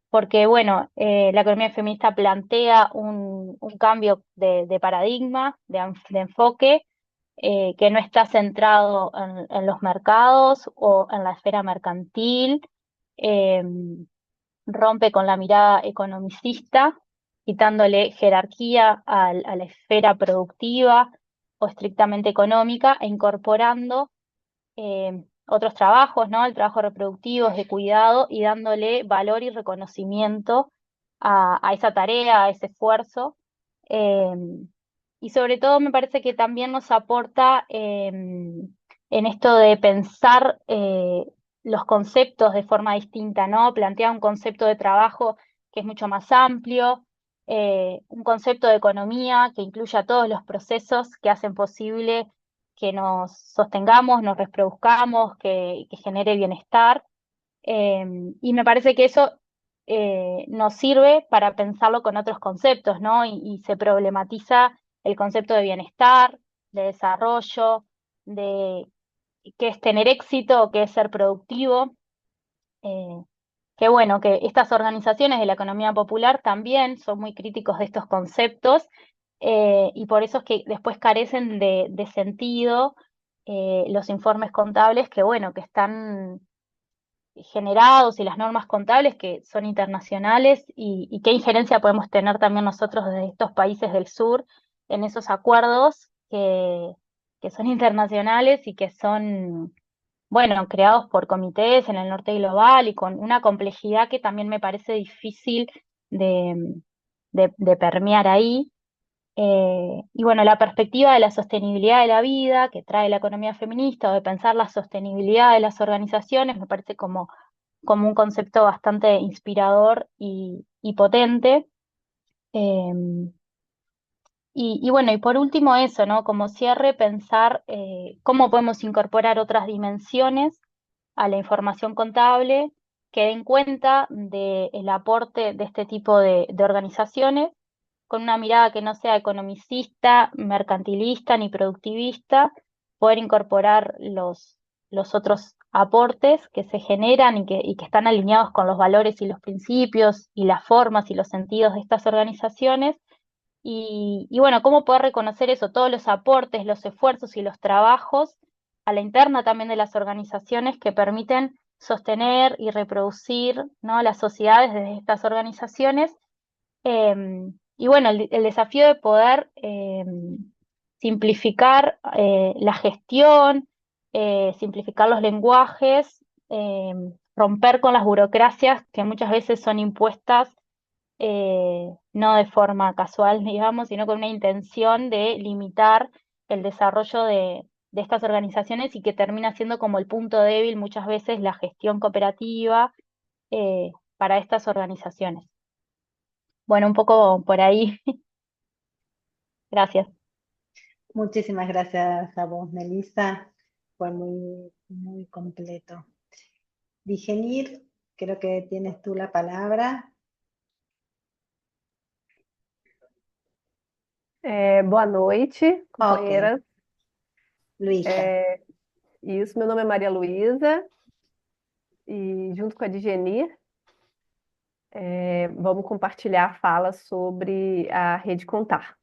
S3: Porque, bueno, la economía feminista plantea un cambio de paradigma, de enfoque, que no está centrado en los mercados o en la esfera mercantil, eh, rompe con la mirada economicista, quitándole jerarquía a la esfera productiva o estrictamente económica e incorporando otros trabajos, ¿no? El trabajo reproductivo, de cuidado y dándole valor y reconocimiento a esa tarea, a ese esfuerzo. Eh, y sobre todo me parece que también nos aporta en esto de pensar los conceptos de forma distinta, ¿no? Plantea un concepto de trabajo que es mucho más amplio, un concepto de economía que incluya todos los procesos que hacen posible que nos sostengamos, nos reproduzcamos, que genere bienestar. Y me parece que eso nos sirve para pensarlo con otros conceptos, ¿no? Y se problematiza el concepto de bienestar, de desarrollo, de qué es tener éxito, qué es ser productivo. Eh, Qué bueno que estas organizaciones de la economía popular también son muy críticos de estos conceptos y por eso es que después carecen de sentido los informes contables que, bueno, que están generados y las normas contables que son internacionales y qué injerencia podemos tener también nosotros desde estos países del sur en esos acuerdos que son internacionales y que son bueno, creados por comités en el norte global y con una complejidad que también me parece difícil de, de permear ahí. Y bueno, la perspectiva de la sostenibilidad de la vida que trae la economía feminista o de pensar la sostenibilidad de las organizaciones me parece como un concepto bastante inspirador y potente. Eh, y bueno, y por último eso, ¿no? Como cierre, pensar cómo podemos incorporar otras dimensiones a la información contable que den cuenta del aporte de este tipo de organizaciones con una mirada que no sea economicista, mercantilista ni productivista, poder incorporar los otros aportes que se generan y que están alineados con los valores y los principios y las formas y los sentidos de estas organizaciones y bueno, cómo poder reconocer eso, todos los aportes, los esfuerzos y los trabajos a la interna también de las organizaciones que permiten sostener y reproducir, ¿no? Las sociedades desde estas organizaciones. Y bueno, el desafío de poder simplificar la gestión, simplificar los lenguajes, romper con las burocracias que muchas veces son impuestas no de forma casual, digamos, sino con una intención de limitar el desarrollo de estas organizaciones y que termina siendo como el punto débil muchas veces la gestión cooperativa para estas organizaciones. Bueno, un poco por ahí. Gracias.
S1: Muchísimas gracias a vos, Melissa. Fue muy completo. Digenir, creo que tienes tú la palabra.
S4: Boa noite, companheiras.
S1: Ok, Luisa.
S4: Isso, meu nome é Maria Luísa e junto com a Digenir, vamos compartilhar a fala sobre a Rede Contar.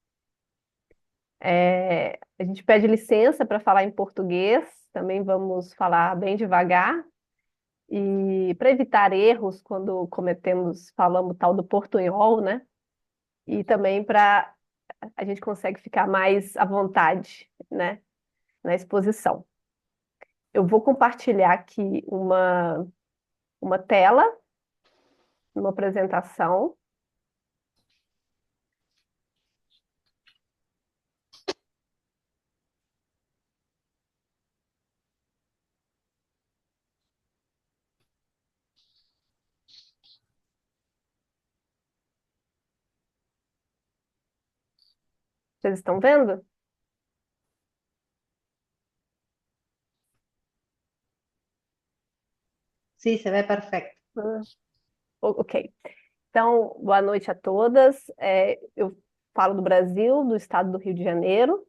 S4: A gente pede licença para falar em português, também vamos falar bem devagar e para evitar erros quando falamos tal do portunhol, né? E também para a gente consegue ficar mais à vontade, né, na exposição. Eu vou compartilhar aqui uma tela, uma apresentação. Vocês estão vendo?
S1: Sí, se ve perfecto.
S4: Ok. Então, boa noite a todas. Eu falo do Brasil, do estado do Rio de Janeiro.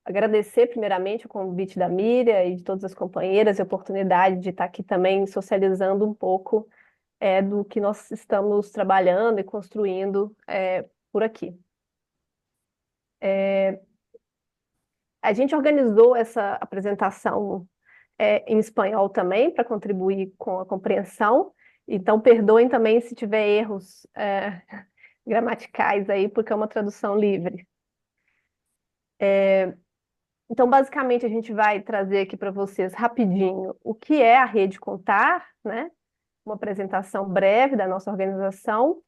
S4: Agradecer primeiramente o convite da Miriam e de todas as companheiras e a oportunidade de estar aqui também socializando um pouco do que nós estamos trabalhando e construindo por aqui. A gente organizou essa apresentação em espanhol também, para contribuir com a compreensão, Então, perdoem também se tiver erros gramaticais aí, porque é uma tradução livre. Então, basicamente, a gente vai trazer aqui para vocês rapidinho o que é a Rede Contar, né? Uma apresentação breve da nossa organização,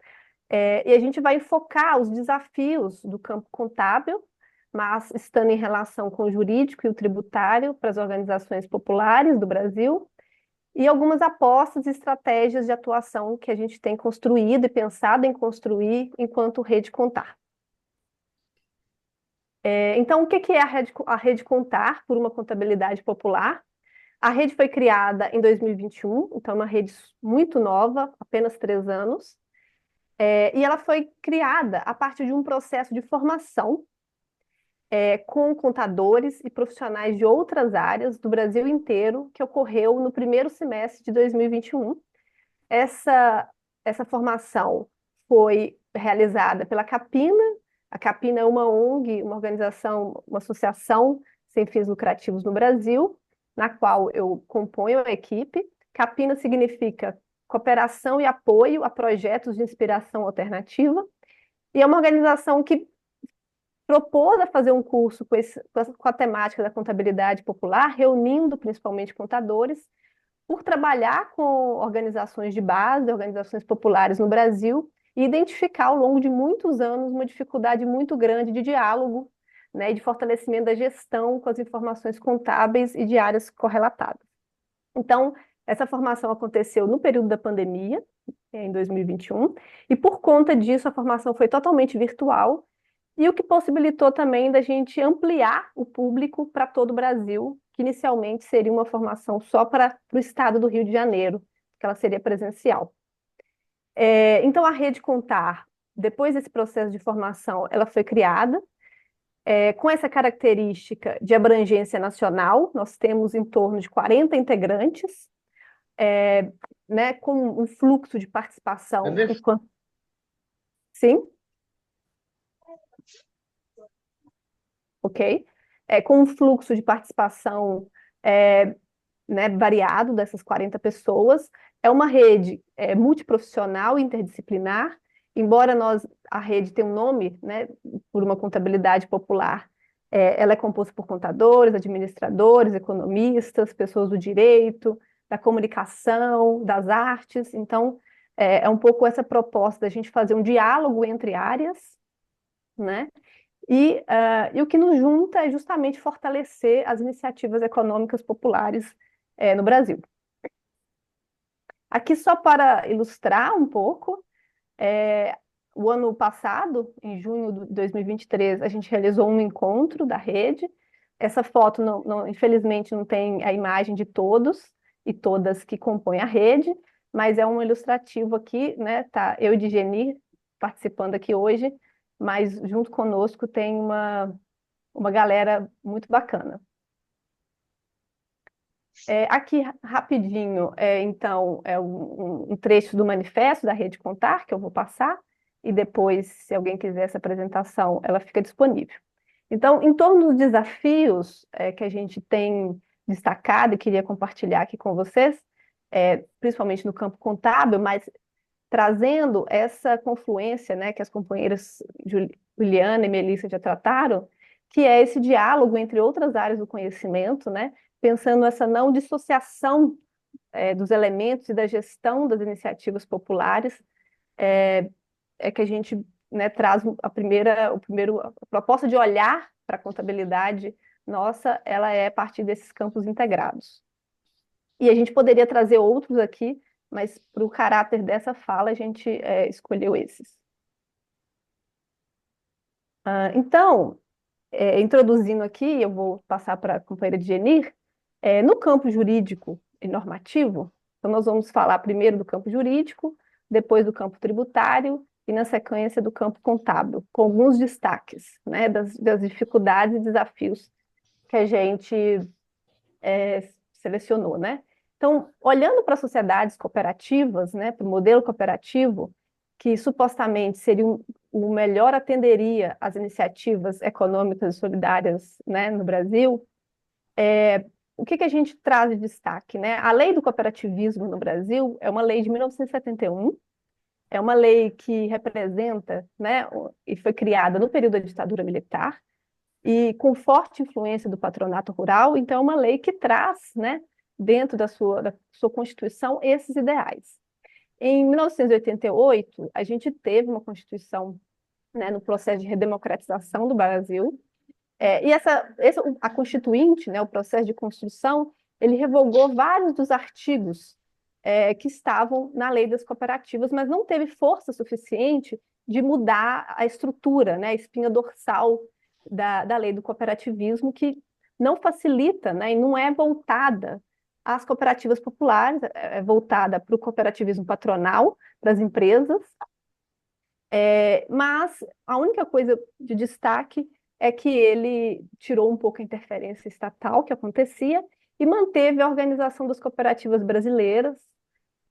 S4: e a gente vai enfocar os desafios do campo contábil, mas estando em relação com o jurídico e o tributário para as organizações populares do Brasil, e algumas apostas e estratégias de atuação que a gente tem construído e pensado em construir enquanto Rede Contar. Então, o que é a Rede Contar por uma contabilidade popular? A rede foi criada em 2021, então é uma rede muito nova, apenas 3 anos, e ela foi criada a partir de um processo de formação com contadores e profissionais de outras áreas do Brasil inteiro, que ocorreu no primeiro semestre de 2021. Essa formação foi realizada pela Capina. A Capina é uma ONG, uma organização, uma associação sem fins lucrativos no Brasil, na qual eu componho a equipe. Capina significa Cooperação e Apoio a Projetos de Inspiração Alternativa, e é uma organização que propôs a fazer um curso com a temática da contabilidade popular, reunindo principalmente contadores, por trabalhar com organizações de base, organizações populares no Brasil, e identificar ao longo de muitos anos uma dificuldade muito grande de diálogo, né, e de fortalecimento da gestão com as informações contábeis e de áreas correlatadas. Então, essa formação aconteceu no período da pandemia, em 2021, e por conta disso a formação foi totalmente virtual, e o que possibilitou também da gente ampliar o público para todo o Brasil, que inicialmente seria uma formação só para o estado do Rio de Janeiro, que ela seria presencial. Então, a Rede Contar, depois desse processo de formação, ela foi criada com essa característica de abrangência nacional. Nós temos em torno de 40 integrantes, né, com um fluxo de participação. Sim? Ok? Com um fluxo de participação né, variado dessas 40 pessoas. É uma rede multiprofissional, interdisciplinar, embora a rede tenha um nome, né, por uma contabilidade popular, ela é composta por contadores, administradores, economistas, pessoas do direito, da comunicação, das artes. Então, é um pouco essa proposta da gente fazer um diálogo entre áreas, né? E o que nos junta é justamente fortalecer as iniciativas econômicas populares no Brasil. Aqui, só para ilustrar um pouco, o ano passado, em junho de 2023, a gente realizou um encontro da rede. Essa foto, infelizmente, não tem a imagem de todos e todas que compõem a rede, mas é um ilustrativo aqui, né? Tá eu e Digenir participando aqui hoje, mas junto conosco tem uma galera muito bacana. Aqui, rapidinho, então, é um trecho do manifesto da Rede Contar, que eu vou passar, e depois, se alguém quiser essa apresentação, ela fica disponível. Então, em torno dos desafios que a gente tem destacado e queria compartilhar aqui com vocês, principalmente no campo contábil, mas trazendo essa confluência, né, que as companheiras Juliana e Melissa já trataram, que é esse diálogo entre outras áreas do conhecimento, né, pensando essa não dissociação dos elementos e da gestão das iniciativas populares, que a gente, né, traz a proposta de olhar para a contabilidade nossa, ela é a partir desses campos integrados. E a gente poderia trazer outros aqui, mas para o caráter dessa fala, a gente escolheu esses. Então, introduzindo aqui, eu vou passar para a companheira Digenir, no campo jurídico e normativo, então nós vamos falar primeiro do campo jurídico, depois do campo tributário e, na sequência, do campo contábil, com alguns destaques, né, das dificuldades e desafios que a gente selecionou, né? Então, olhando para sociedades cooperativas, né, para o modelo cooperativo, que supostamente seria o melhor atenderia às iniciativas econômicas e solidárias, né, no Brasil, o que que a gente traz de destaque, né? A lei do cooperativismo no Brasil é uma lei de 1971, é uma lei que representa, né, e foi criada no período da ditadura militar, e com forte influência do patronato rural, então é uma lei que traz, né, dentro da sua Constituição, esses ideais. Em 1988, a gente teve uma Constituição, né, no processo de redemocratização do Brasil, e a Constituinte, né, o processo de construção, ele revogou vários dos artigos que estavam na lei das cooperativas, mas não teve força suficiente de mudar a estrutura, né, a espinha dorsal da lei do cooperativismo, que não facilita, né, e não é voltada às cooperativas populares, é voltada para o cooperativismo patronal, para as empresas, mas a única coisa de destaque é que ele tirou um pouco a interferência estatal que acontecia e manteve a organização das cooperativas brasileiras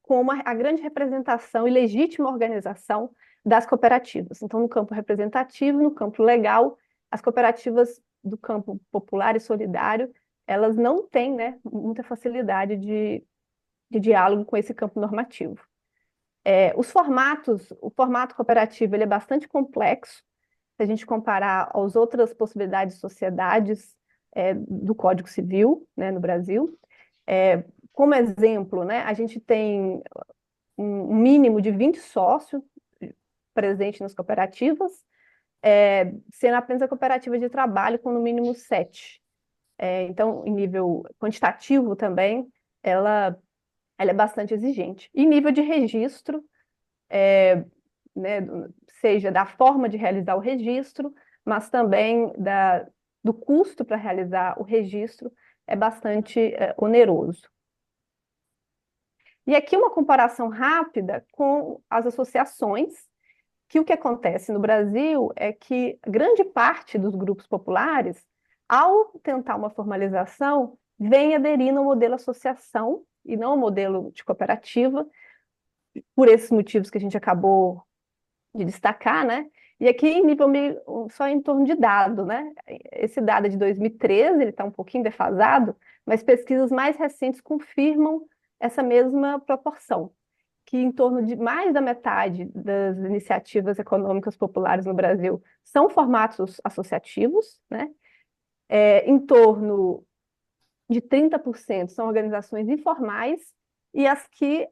S4: como a grande representação e legítima organização das cooperativas. Então, no campo representativo, no campo legal, as cooperativas do campo popular e solidário, elas não têm, né, muita facilidade de diálogo com esse campo normativo. O formato cooperativo ele é bastante complexo, se a gente comparar às outras possibilidades de sociedades do Código Civil, né, no Brasil. Como exemplo, né, a gente tem um mínimo de 20 sócios presentes nas cooperativas, sendo apenas a cooperativa de trabalho com no mínimo 7. Então, em nível quantitativo também, ela é bastante exigente. Em nível de registro, né, seja da forma de realizar o registro, mas também do custo para realizar o registro, é bastante oneroso. E aqui uma comparação rápida com as associações, que o que acontece no Brasil é que grande parte dos grupos populares, ao tentar uma formalização, vem aderindo ao modelo associação e não ao modelo de cooperativa, por esses motivos que a gente acabou de destacar, né? E aqui em nível só em torno de dado, né? Esse dado é de 2013, ele está um pouquinho defasado, mas pesquisas mais recentes confirmam essa mesma proporção, que em torno de mais da metade das iniciativas econômicas populares no Brasil são formatos associativos, né? Em torno de 30% são organizações informais, e as que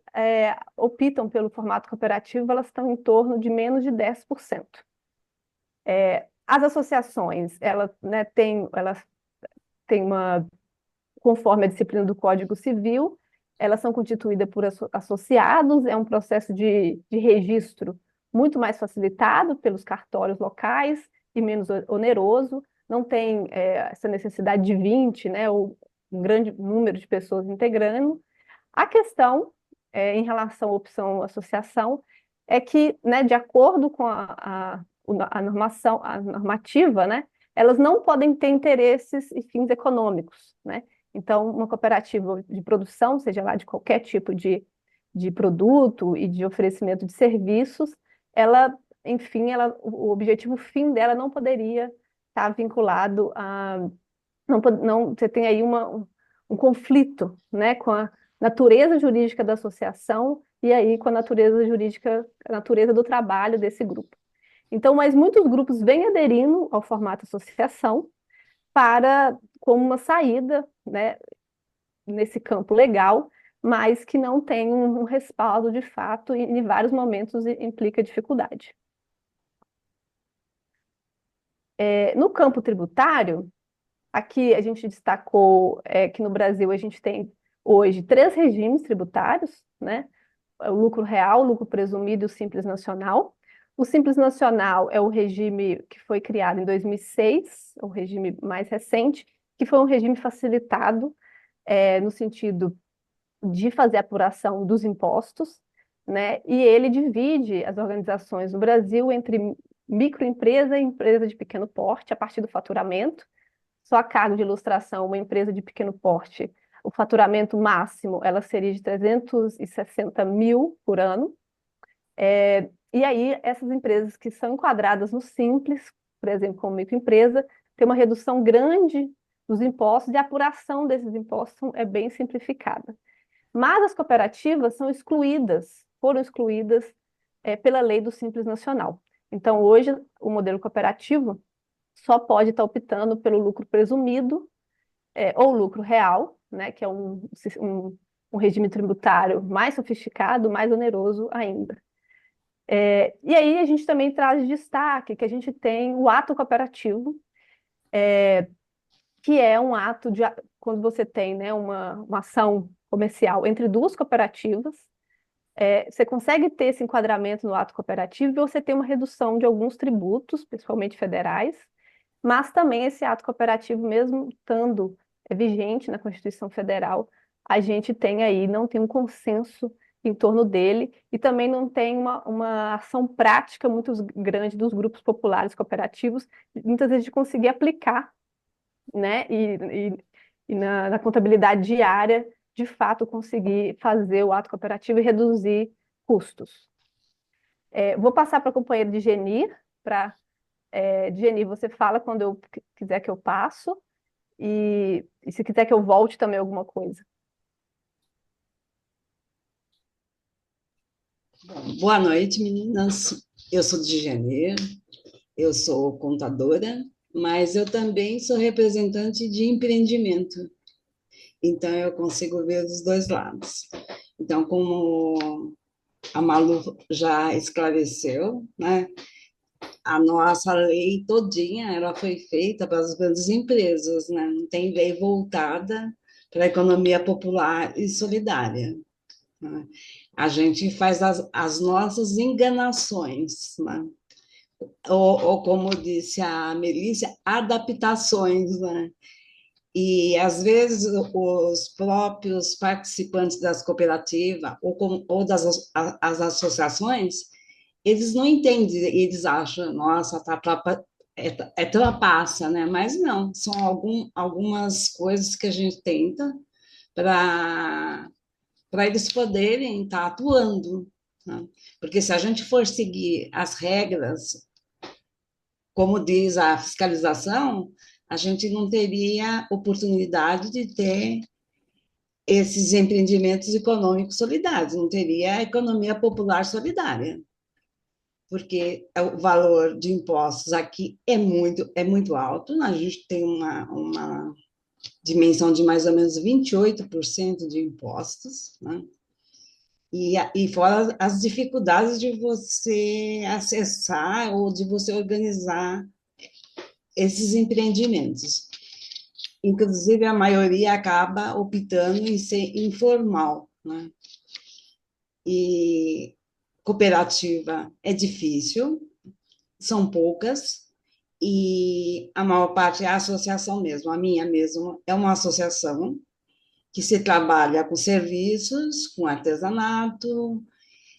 S4: optam pelo formato cooperativo, elas estão em torno de menos de 10%. As associações, né, elas têm conforme a disciplina do Código Civil, elas são constituídas por associados, é um processo de registro muito mais facilitado pelos cartórios locais e menos oneroso, não tem essa necessidade de 20, né, ou um grande número de pessoas integrando. A questão, em relação à opção associação, é que, né, de acordo com a normativa, né, elas não podem ter interesses e fins econômicos, né? Então, uma cooperativa de produção, seja lá de qualquer tipo de produto e de oferecimento de serviços, enfim, o objetivo fim dela não poderia estar vinculado a... você tem aí um conflito, né, com a natureza jurídica da associação e aí com a natureza jurídica, a natureza do trabalho desse grupo. Então, mas muitos grupos vêm aderindo ao formato associação como uma saída, né, nesse campo legal, mas que não tem um respaldo de fato e em vários momentos implica dificuldade. No campo tributário, aqui a gente destacou que no Brasil a gente tem hoje 3 regimes tributários, né? O lucro real, o lucro presumido e o Simples Nacional. O Simples Nacional é o regime que foi criado em 2006, o regime mais recente, que foi um regime facilitado no sentido de fazer a apuração dos impostos, né? E ele divide as organizações no Brasil entre microempresa e empresa de pequeno porte, a partir do faturamento. Só a cargo de ilustração, uma empresa de pequeno porte, o faturamento máximo ela seria de 360 mil por ano. E aí, essas empresas que são enquadradas no Simples, por exemplo, como microempresa, tem uma redução grande dos impostos e a apuração desses impostos é bem simplificada. Mas as cooperativas são excluídas, foram excluídas pela lei do Simples Nacional. Então, hoje, o modelo cooperativo só pode estar optando pelo lucro presumido ou lucro real, né, que é um regime tributário mais sofisticado, mais oneroso ainda. E aí a gente também traz destaque que a gente tem o ato cooperativo, que é um ato de quando você tem, né, uma ação comercial entre duas cooperativas, você consegue ter esse enquadramento no ato cooperativo e você tem uma redução de alguns tributos, principalmente federais, mas também esse ato cooperativo, mesmo estando vigente na Constituição Federal, a gente tem aí, não tem um consenso em torno dele e também não tem uma ação prática muito grande dos grupos populares cooperativos, muitas vezes de conseguir aplicar, né, e na contabilidade diária, de fato, conseguir fazer o ato cooperativo e reduzir custos. Vou passar para a companheira de Genir, Genir, você fala quando eu quiser que eu passo, e se quiser que eu volte também alguma coisa.
S5: Boa noite, meninas. Eu sou de Janeiro, eu sou contadora, mas eu também sou representante de empreendimento. Então, eu consigo ver os dois lados. Então, como a Malu já esclareceu, né, a nossa lei todinha, ela foi feita para as grandes empresas, né? Não tem lei voltada para a economia popular e solidária, né? A gente faz as nossas enganações, né? Ou, como disse a Melícia, adaptações, né? E, às vezes, os próprios participantes das cooperativas ou as associações, eles não entendem, eles acham, nossa, é trapaça, né? Mas não, são algumas coisas que a gente tenta para eles poderem estar atuando, né? Porque se a gente for seguir as regras, como diz a fiscalização, a gente não teria oportunidade de ter esses empreendimentos econômicos solidários, não teria a economia popular solidária, porque o valor de impostos aqui é muito alto, a gente tem uma dimensão de mais ou menos 28% de impostos, né? E fora as dificuldades de você acessar ou de você organizar esses empreendimentos. Inclusive, a maioria acaba optando em ser informal, né? E cooperativa é difícil, são poucas, e a maior parte é a associação mesmo. A minha mesmo é uma associação que se trabalha com serviços, com artesanato,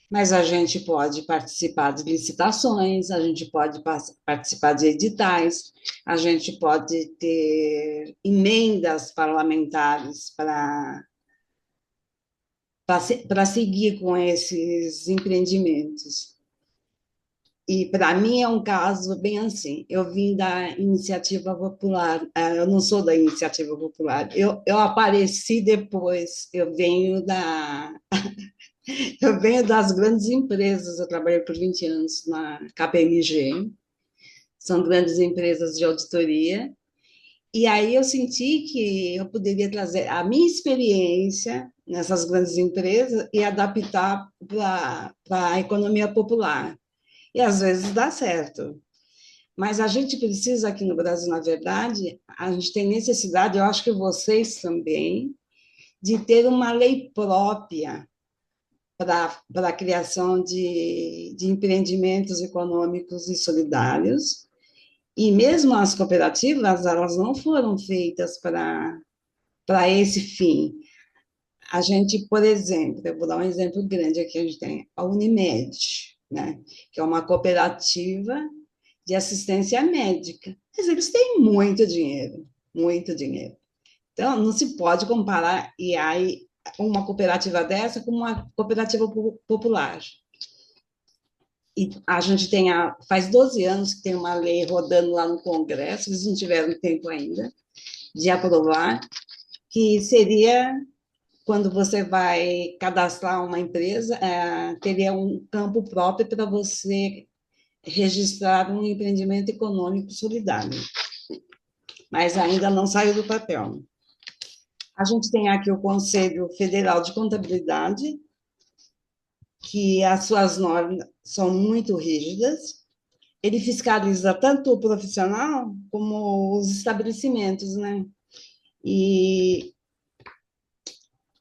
S5: mas a gente pode participar de licitações, a gente pode participar de editais, a gente pode ter emendas parlamentares para seguir com esses empreendimentos. E, para mim, é um caso bem assim. Eu vim da iniciativa popular, eu não sou da iniciativa popular, eu apareci depois, eu venho das grandes empresas, eu trabalhei por 20 anos na KPMG, são grandes empresas de auditoria, e aí eu senti que eu poderia trazer a minha experiência nessas grandes empresas e adaptar para a economia popular. E às vezes dá certo. Mas a gente precisa aqui no Brasil, na verdade, a gente tem necessidade, eu acho que vocês também, de ter uma lei própria para a criação de empreendimentos econômicos e solidários. E mesmo as cooperativas, elas não foram feitas para esse fim. A gente, por exemplo, eu vou dar um exemplo grande aqui, a gente tem a Unimed, né, que é uma cooperativa de assistência médica, mas eles têm muito dinheiro, muito dinheiro. Então, não se pode comparar e aí uma cooperativa dessa com uma cooperativa popular. E a gente faz 12 anos que tem uma lei rodando lá no Congresso, eles não tiveram tempo ainda, de aprovar, que seria quando você vai cadastrar uma empresa, teria um campo próprio para você registrar um empreendimento econômico solidário, mas ainda não saiu do papel. A gente tem aqui o Conselho Federal de Contabilidade, que as suas normas são muito rígidas. Ele fiscaliza tanto o profissional como os estabelecimentos, né? E,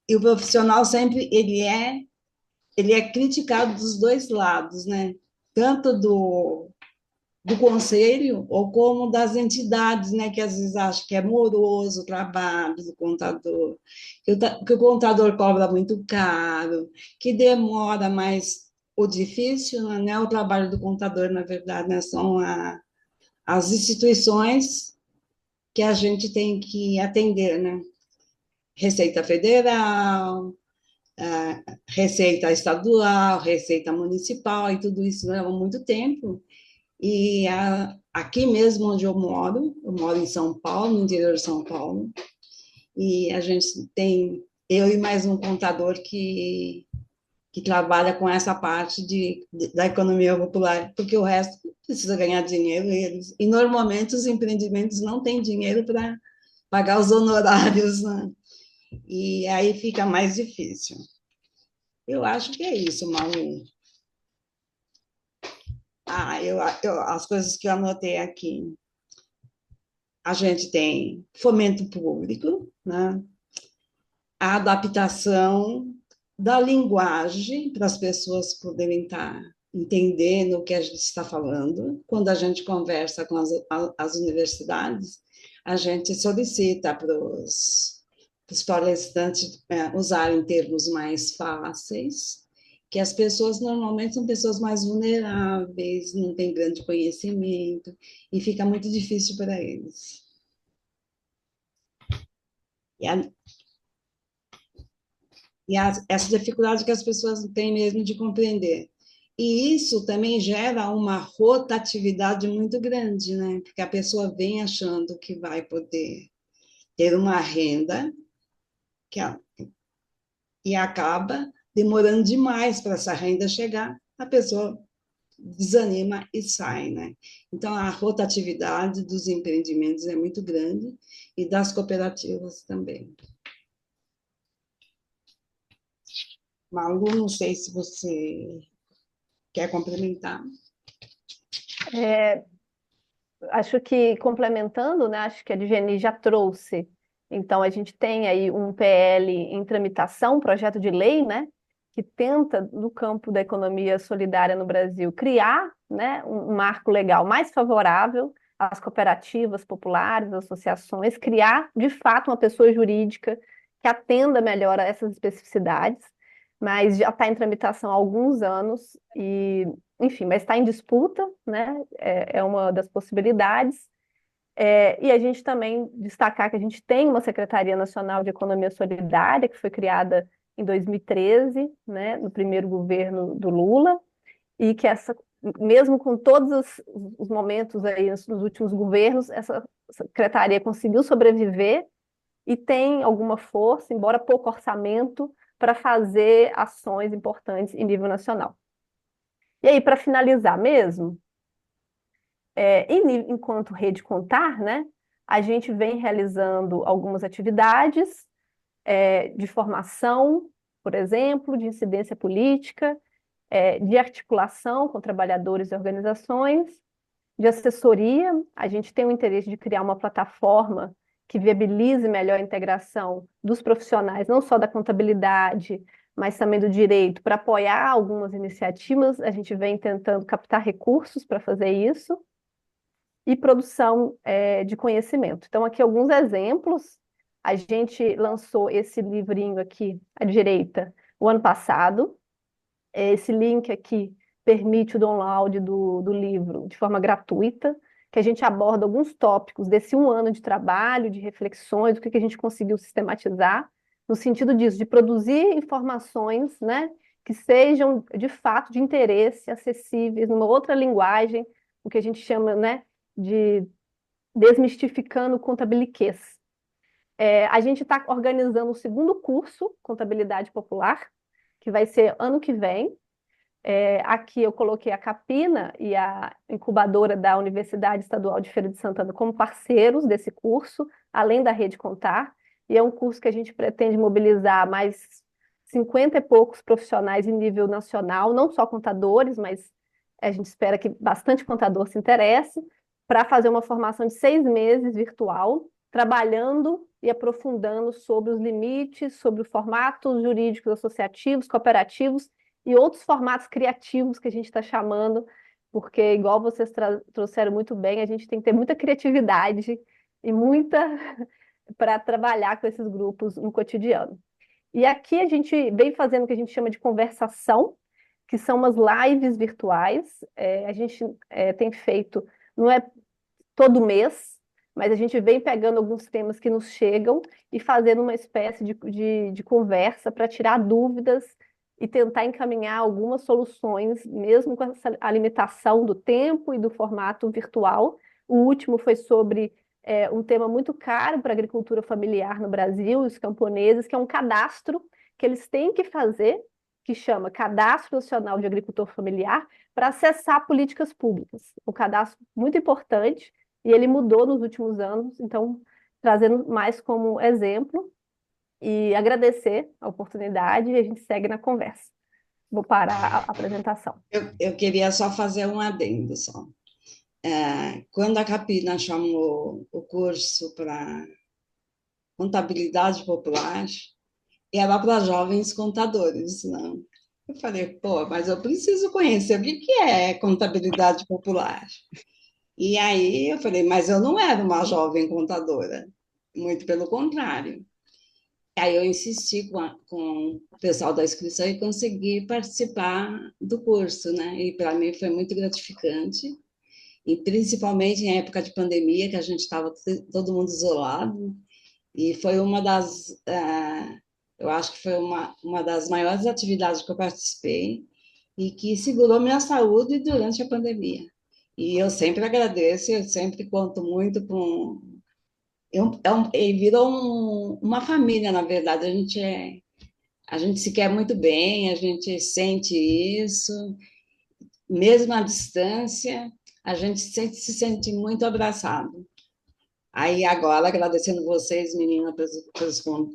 S5: e o profissional sempre ele é criticado dos dois lados, né? Tanto do conselho ou como das entidades, né, que às vezes acham que é moroso o trabalho do contador, que o contador cobra muito caro, que demora, mas o difícil não é o trabalho do contador, na verdade, né, são as instituições que a gente tem que atender, né? Receita Federal, Receita Estadual, Receita Municipal, e tudo isso leva muito tempo. E aqui mesmo onde eu moro em São Paulo, no interior de São Paulo, e a gente tem, eu e mais um contador que trabalha com essa parte da economia popular, porque o resto precisa ganhar dinheiro, e normalmente os empreendimentos não têm dinheiro para pagar os honorários, né? E aí fica mais difícil. Eu acho que é isso, Malu. As coisas que eu anotei aqui. A gente tem fomento público, né? A adaptação da linguagem para as pessoas poderem estar entendendo o que a gente está falando. Quando a gente conversa com as universidades, a gente solicita para os palestrantes usarem termos mais fáceis, que as pessoas normalmente são pessoas mais vulneráveis, não têm grande conhecimento, e fica muito difícil para eles. Essa dificuldade que as pessoas têm mesmo de compreender. E isso também gera uma rotatividade muito grande, né? Porque a pessoa vem achando que vai poder ter uma renda e acaba demorando demais para essa renda chegar, a pessoa desanima e sai, né? Então, a rotatividade dos empreendimentos é muito grande e das cooperativas também. Malu, não sei se você quer complementar.
S4: Acho que complementando, né, acho que a Digeni já trouxe. Então, a gente tem aí um PL em tramitação, um projeto de lei, né, que tenta, no campo da economia solidária no Brasil, criar, né, um marco legal mais favorável às cooperativas populares, associações, criar, de fato, uma pessoa jurídica que atenda melhor a essas especificidades, mas já está em tramitação há alguns anos e, enfim, mas está em disputa, né? É uma das possibilidades. E a gente também destacar que a gente tem uma Secretaria Nacional de Economia Solidária, que foi criada em 2013, né, no primeiro governo do Lula, e que mesmo com todos os momentos aí nos últimos governos, essa secretaria conseguiu sobreviver e tem alguma força, embora pouco orçamento, para fazer ações importantes em nível nacional. E aí, para finalizar mesmo, enquanto Rede Contar, né, a gente vem realizando algumas atividades de formação, por exemplo, de incidência política, de articulação com trabalhadores e organizações, de assessoria. A gente tem o interesse de criar uma plataforma que viabilize melhor a integração dos profissionais, não só da contabilidade, mas também do direito, para apoiar algumas iniciativas. A gente vem tentando captar recursos para fazer isso. E produção de conhecimento. Então, aqui alguns exemplos. A gente lançou esse livrinho aqui, à direita, o ano passado. Esse link aqui permite o download do livro de forma gratuita, que a gente aborda alguns tópicos desse um ano de trabalho, de reflexões, do que a gente conseguiu sistematizar, no sentido disso, de produzir informações, né, que sejam, de fato, de interesse, acessíveis, numa outra linguagem, o que a gente chama, né, de desmistificando o contabiliquês, A gente está organizando o segundo curso, Contabilidade Popular, que vai ser ano que vem. Aqui eu coloquei a Capina e a incubadora da Universidade Estadual de Feira de Santana como parceiros desse curso, além da Rede Contar. E é um curso que a gente pretende mobilizar mais 50 e poucos profissionais em nível nacional, não só contadores, mas a gente espera que bastante contador se interesse, para fazer uma formação de 6 meses virtual, trabalhando e aprofundando sobre os limites, sobre os formatos jurídicos associativos, cooperativos e outros formatos criativos que a gente está chamando, porque, igual vocês trouxeram muito bem, a gente tem que ter muita criatividade e muita para trabalhar com esses grupos no cotidiano. E aqui a gente vem fazendo o que a gente chama de conversação, que são umas lives virtuais. A gente tem feito, não é todo mês, mas a gente vem pegando alguns temas que nos chegam e fazendo uma espécie de conversa para tirar dúvidas e tentar encaminhar algumas soluções, mesmo com a limitação do tempo e do formato virtual. O último foi sobre um tema muito caro para a agricultura familiar no Brasil, os camponeses, que é um cadastro que eles têm que fazer, que chama Cadastro Nacional de Agricultor Familiar, para acessar políticas públicas. Um cadastro muito importante, e ele mudou nos últimos anos, então, trazendo mais como exemplo, e agradecer a oportunidade, e a gente segue na conversa. Vou parar a apresentação.
S5: Eu queria só fazer um adendo só. Quando a Capina chamou o curso para contabilidade popular, era para jovens contadores, não? Eu falei, pô, mas eu preciso conhecer o que que é contabilidade popular. E aí eu falei, mas eu não era uma jovem contadora, muito pelo contrário. Aí eu insisti com o pessoal da inscrição e consegui participar do curso, né? E para mim foi muito gratificante, e principalmente em época de pandemia, que a gente estava todo mundo isolado, e foi eu acho que foi uma das maiores atividades que eu participei e que segurou minha saúde durante a pandemia. E eu sempre agradeço, eu sempre conto muito com. Ele virou uma família, na verdade. A gente se quer muito bem, a gente sente isso, mesmo à distância, a gente se sente muito abraçado. Aí agora, agradecendo vocês, meninas,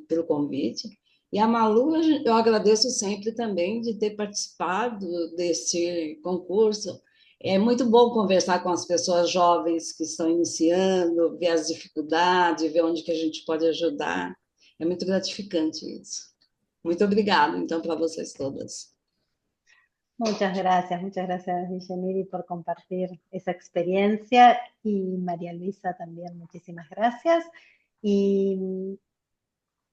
S5: pelo convite. E a Malu, eu agradeço sempre também de ter participado deste concurso. É muito bom conversar com as pessoas jovens que estão iniciando, ver as dificuldades, ver onde que a gente pode ajudar. É muito gratificante isso. Muito obrigada, então, para vocês todas.
S1: Muchas gracias, Villaniri, por compartir esa experiencia, y María Luisa también, muchísimas gracias. Y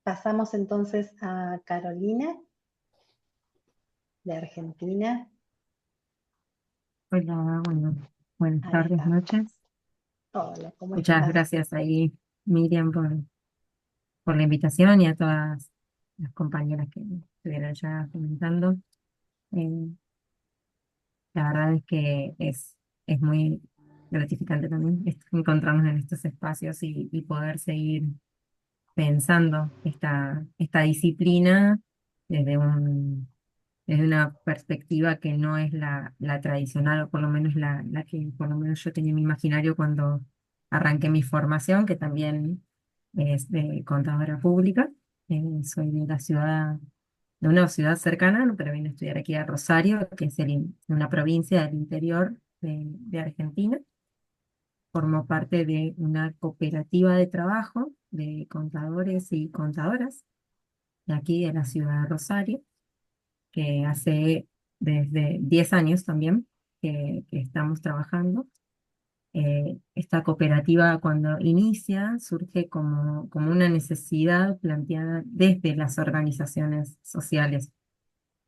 S1: pasamos entonces a Carolina, de Argentina.
S6: Hola, bueno, buenas
S1: Ahí
S6: tardes,
S1: está.
S6: noches.
S1: Hola, ¿cómo
S6: Muchas
S1: estás?
S6: gracias ahí, Miriam, por la invitación y a todas las compañeras que estuvieron ya comentando. Eh, la verdad es que es muy gratificante también encontrarnos en estos espacios y poder seguir pensando esta disciplina desde desde una perspectiva que no es la tradicional, o por lo menos la que por lo menos yo tenía en mi imaginario cuando arranqué mi formación, que también es de contadora pública. Soy de de una ciudad cercana, ¿no? Pero vine a estudiar aquí a Rosario, que es una provincia del interior de Argentina. Formo parte de una cooperativa de trabajo de contadores y contadoras de aquí de la ciudad de Rosario, que hace desde 10 años también que estamos trabajando. Esta cooperativa, cuando inicia, surge como una necesidad planteada desde las organizaciones sociales.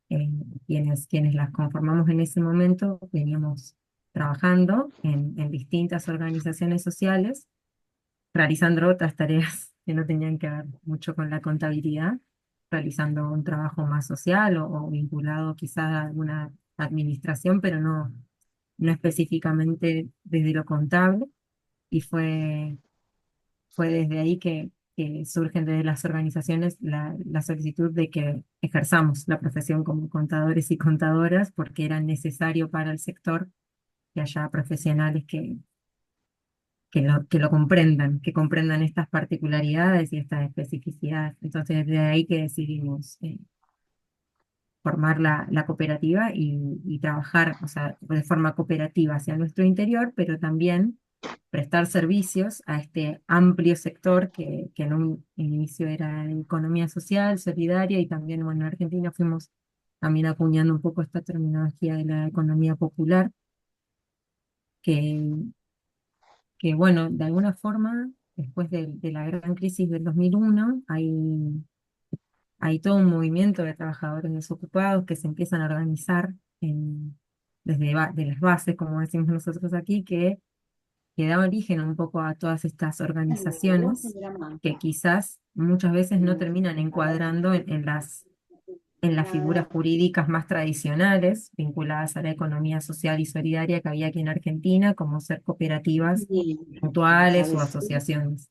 S6: Eh, quienes las conformamos en ese momento veníamos trabajando en distintas organizaciones sociales, realizando otras tareas que no tenían que ver mucho con la contabilidad, realizando un trabajo más social o vinculado quizás a alguna administración, pero no específicamente desde lo contable. Y fue desde ahí que surgen desde las organizaciones la solicitud de que ejerzamos la profesión como contadores y contadoras, porque era necesario para el sector que haya profesionales que lo comprendan, que comprendan estas particularidades y estas especificidades. Entonces, de ahí que decidimos formar la cooperativa y trabajar, o sea, de forma cooperativa hacia nuestro interior, pero también prestar servicios a este amplio sector que en un inicio era de economía social, solidaria, y también, bueno, en Argentina fuimos también acuñando un poco esta terminología de la economía popular, que, que bueno, de alguna forma, después de la gran crisis del 2001, hay todo un movimiento de trabajadores desocupados que se empiezan a organizar de las bases, como decimos nosotros aquí, que da origen un poco a todas estas organizaciones que quizás muchas veces no terminan encuadrando en las figuras jurídicas más tradicionales vinculadas a la economía social y solidaria que había aquí en Argentina, como ser cooperativas mutuales o asociaciones.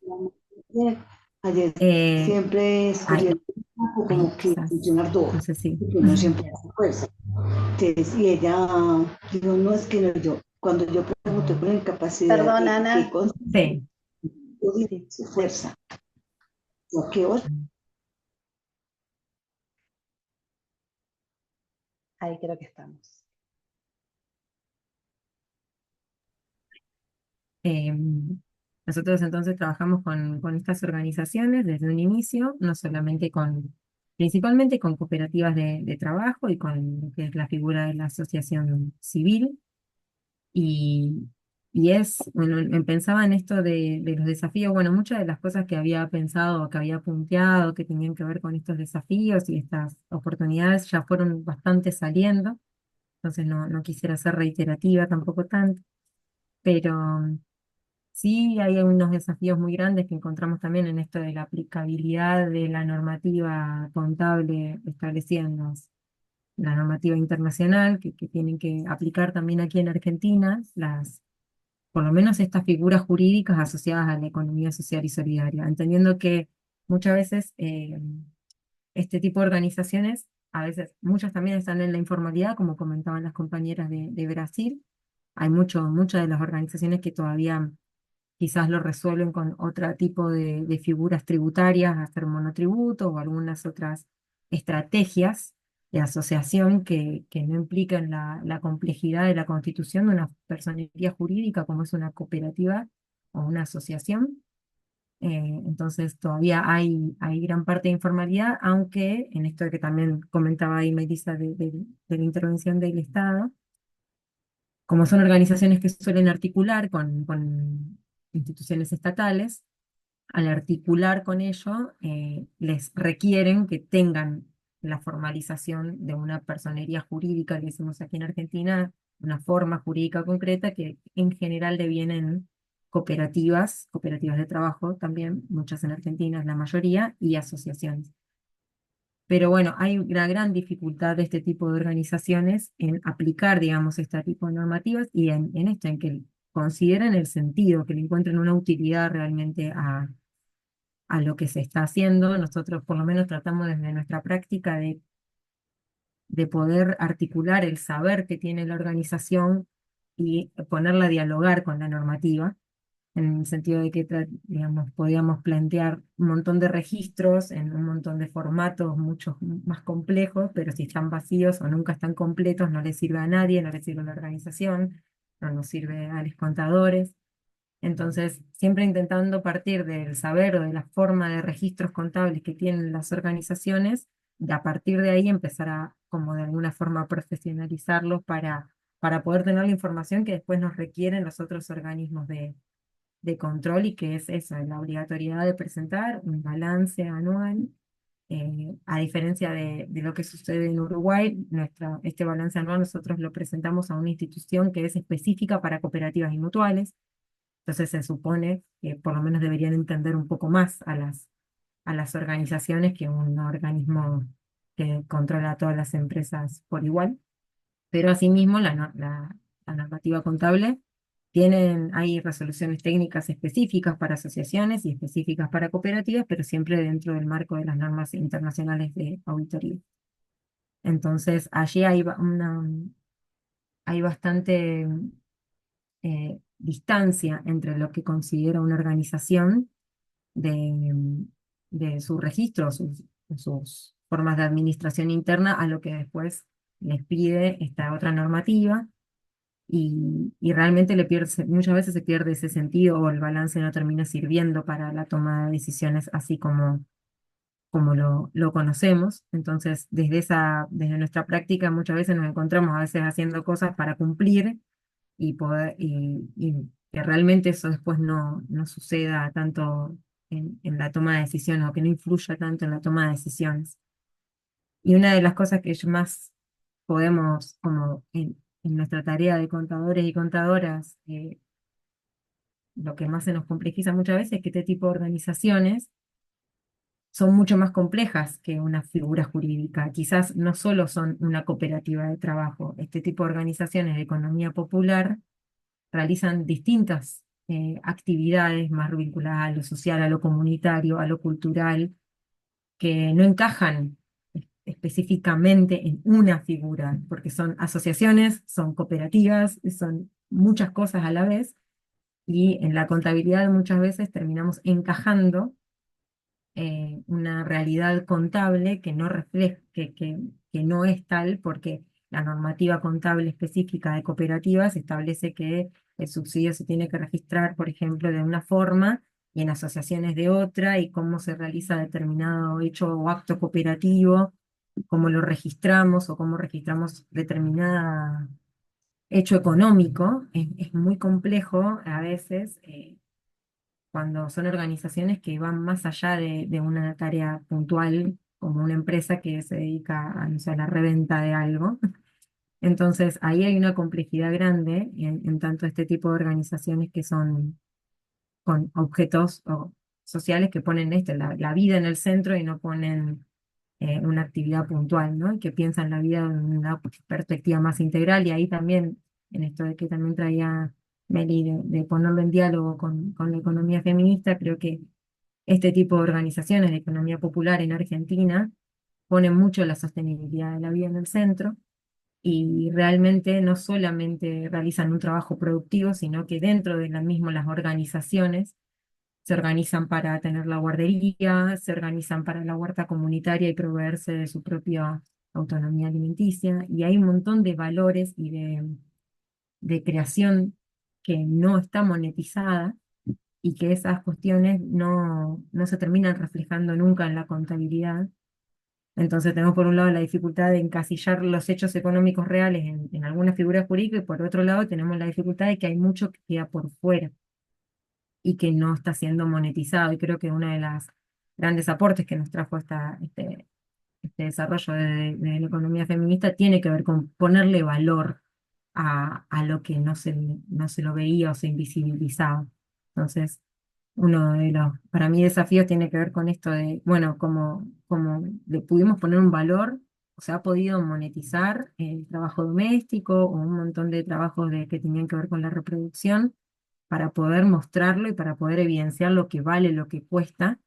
S7: Ayer
S6: Eh,
S7: siempre escogí
S6: Ahí,
S7: el campo
S6: ahí
S7: como que
S6: quizás,
S7: funcionar todo,
S6: no sé si.
S7: porque uno siempre hace fuerza. Entonces, y ella dijo, no es que no, yo, cuando yo pregunté por incapacidad,
S1: Perdón,
S7: ¿qué
S1: Ana.
S7: consiste?
S6: Sí.
S7: Yo dije,
S1: Sí,
S7: su fuerza. Lo que vos,
S1: ahí creo que estamos.
S6: Eh, Nosotros entonces trabajamos con estas organizaciones desde un inicio, no solamente principalmente con cooperativas de trabajo y con lo que es la figura de la asociación civil. Y, bueno, pensaba en esto de los desafíos, bueno, muchas de las cosas que había pensado, que había punteado, que tenían que ver con estos desafíos y estas oportunidades ya fueron bastante saliendo, entonces no quisiera ser reiterativa tampoco tanto, pero sí, hay unos desafíos muy grandes que encontramos también en esto de la aplicabilidad de la normativa contable establecida en la normativa internacional, que tienen que aplicar también aquí en Argentina, por lo menos estas figuras jurídicas asociadas a la economía social y solidaria, entendiendo que muchas veces este tipo de organizaciones, a veces muchas también están en la informalidad, como comentaban las compañeras de Brasil. Hay muchas de las organizaciones que todavía quizás lo resuelven con otro tipo de figuras tributarias, hacer monotributo o algunas otras estrategias de asociación que no implican la complejidad de la constitución de una personería jurídica como es una cooperativa o una asociación. Entonces todavía hay gran parte de informalidad, aunque en esto que también comentaba ahí Melissa de la intervención del Estado, como son organizaciones que suelen articular con instituciones estatales, al articular con ello, les requieren que tengan la formalización de una personería jurídica, que decimos aquí en Argentina, una forma jurídica concreta que en general devienen cooperativas de trabajo también, muchas en Argentina, es la mayoría, y asociaciones. Pero bueno, hay una gran dificultad de este tipo de organizaciones en aplicar, digamos, este tipo de normativas y en esto, en que consideren el sentido, que le encuentren una utilidad realmente a lo que se está haciendo. Nosotros por lo menos tratamos desde nuestra práctica de poder articular el saber que tiene la organización y ponerla a dialogar con la normativa en el sentido de que, digamos, podíamos plantear un montón de registros en un montón de formatos mucho más complejos, pero si están vacíos o nunca están completos, no les sirve a nadie, no les sirve a la organización, no nos sirve a los contadores. Entonces, siempre intentando partir del saber o de la forma de registros contables que tienen las organizaciones, y a partir de ahí empezar a, como de alguna forma, profesionalizarlos para poder tener la información que después nos requieren los otros organismos de control y que es eso, la obligatoriedad de presentar un balance anual. A diferencia de lo que sucede en Uruguay, este balance anual nosotros lo presentamos a una institución que es específica para cooperativas y mutuales, entonces se supone que por lo menos deberían entender un poco más a las organizaciones que un organismo que controla a todas las empresas por igual, pero asimismo la normativa contable hay resoluciones técnicas específicas para asociaciones y específicas para cooperativas, pero siempre dentro del marco de las normas internacionales de auditoría. Entonces, allí hay bastante distancia entre lo que considera una organización de, de su registro, sus formas de administración interna, a lo que después les pide esta otra normativa. Y realmente muchas veces se pierde ese sentido o el balance no termina sirviendo para la toma de decisiones así como lo conocemos. Entonces, desde nuestra práctica muchas veces nos encontramos a veces haciendo cosas para cumplir y que realmente eso después no suceda tanto en la toma de decisiones o que no influya tanto en la toma de decisiones. Y una de las cosas que más podemos, como en nuestra tarea de contadores y contadoras, lo que más se nos complejiza muchas veces es que este tipo de organizaciones son mucho más complejas que una figura jurídica. Quizás no solo son una cooperativa de trabajo, este tipo de organizaciones de economía popular realizan distintas actividades más vinculadas a lo social, a lo comunitario, a lo cultural, que no encajan específicamente en una figura, porque son asociaciones, son cooperativas, son muchas cosas a la vez, y en la contabilidad muchas veces terminamos encajando una realidad contable que no refleja, que no es tal, porque la normativa contable específica de cooperativas establece que el subsidio se tiene que registrar, por ejemplo, de una forma y en asociaciones de otra, y cómo se realiza determinado hecho o acto cooperativo, cómo lo registramos o cómo registramos determinado hecho económico. Es muy complejo a veces. Cuando son organizaciones que van más allá de una tarea puntual, como una empresa que se dedica a, no sé, a la reventa de algo. Entonces, ahí hay una complejidad grande en tanto este tipo de organizaciones que son con objetos sociales que ponen la vida en el centro y no ponen una actividad puntual, ¿no? Y que piensan la vida en una perspectiva más integral. Y ahí también, en esto de que también traía Meli, de ponerlo en diálogo con la economía feminista, creo que este tipo de organizaciones de economía popular en Argentina ponen mucho la sostenibilidad de la vida en el centro y realmente no solamente realizan un trabajo productivo, sino que dentro de las organizaciones se organizan para tener la guardería, se organizan para la huerta comunitaria y proveerse de su propia autonomía alimenticia, y hay un montón de valores y de creación que no está monetizada y que esas cuestiones no se terminan reflejando nunca en la contabilidad. Entonces tenemos por un lado la dificultad de encasillar los hechos económicos reales en alguna figura jurídica, y por otro lado tenemos la dificultad de que hay mucho que queda por fuera y que no está siendo monetizado. Y creo que uno de los grandes aportes que nos trajo este desarrollo de la economía feminista tiene que ver con ponerle valor a lo que no se lo veía o se invisibilizaba. Entonces, uno de los, para mí, desafíos tiene que ver con esto de, bueno, como le pudimos poner un valor, o se ha podido monetizar el trabajo doméstico o un montón de trabajos que tenían que ver con la reproducción, para poder mostrarlo y para poder evidenciar lo que vale, lo que cuesta.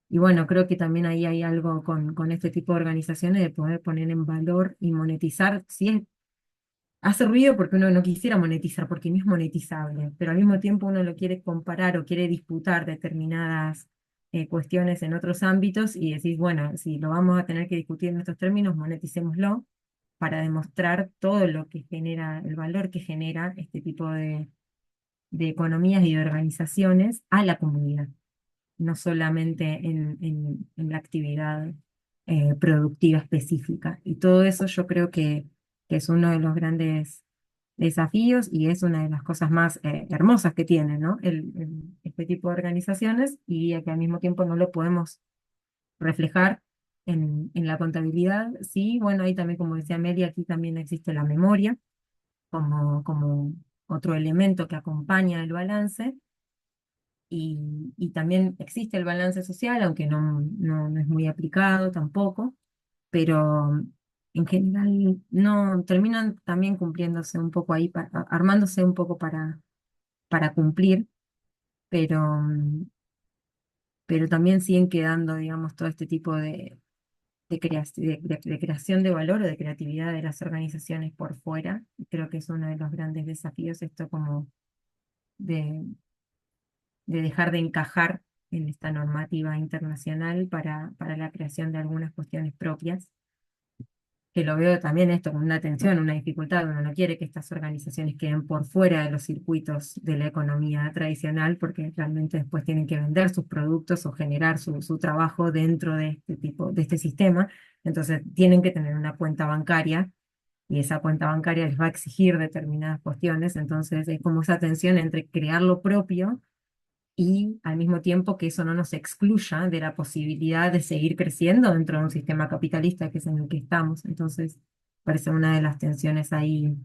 S6: Y bueno, creo que también ahí hay algo con este tipo de organizaciones de poder poner en valor y monetizar. Hace ruido porque uno no quisiera monetizar, porque no es monetizable, pero al mismo tiempo uno lo quiere comparar o quiere disputar determinadas cuestiones en otros ámbitos y decís, bueno, si lo vamos a tener que discutir en estos términos, moneticémoslo para demostrar todo lo que genera, el valor que genera este tipo de economías y de organizaciones a la comunidad, no solamente en la actividad productiva específica. Y todo eso yo creo que es uno de los grandes desafíos y es una de las cosas más hermosas que tiene, ¿no? Este tipo de organizaciones, y que al mismo tiempo no lo podemos reflejar en la contabilidad. Sí, bueno, ahí también, como decía Mary, aquí también existe la memoria como otro elemento que acompaña el balance, y también existe el balance social, aunque no es muy aplicado tampoco, pero en general no terminan también cumpliéndose un poco ahí, armándose un poco para cumplir, pero, pero también siguen quedando, digamos, todo este tipo de creación de valor o de creatividad de las organizaciones por fuera. Y creo que es uno de los grandes desafíos, esto como de, de dejar de encajar en esta normativa internacional para la creación de algunas cuestiones propias, que lo veo también esto como una tensión, una dificultad. Uno no quiere que estas organizaciones queden por fuera de los circuitos de la economía tradicional, porque realmente después tienen que vender sus productos o generar su trabajo dentro de este tipo, de este sistema. Entonces tienen que tener una cuenta bancaria y esa cuenta bancaria les va a exigir determinadas cuestiones. Entonces es como esa tensión entre crear lo propio y al mismo tiempo que eso no nos excluya de la posibilidad de seguir creciendo dentro de un sistema capitalista que es en el que estamos. Entonces, parece una de las tensiones ahí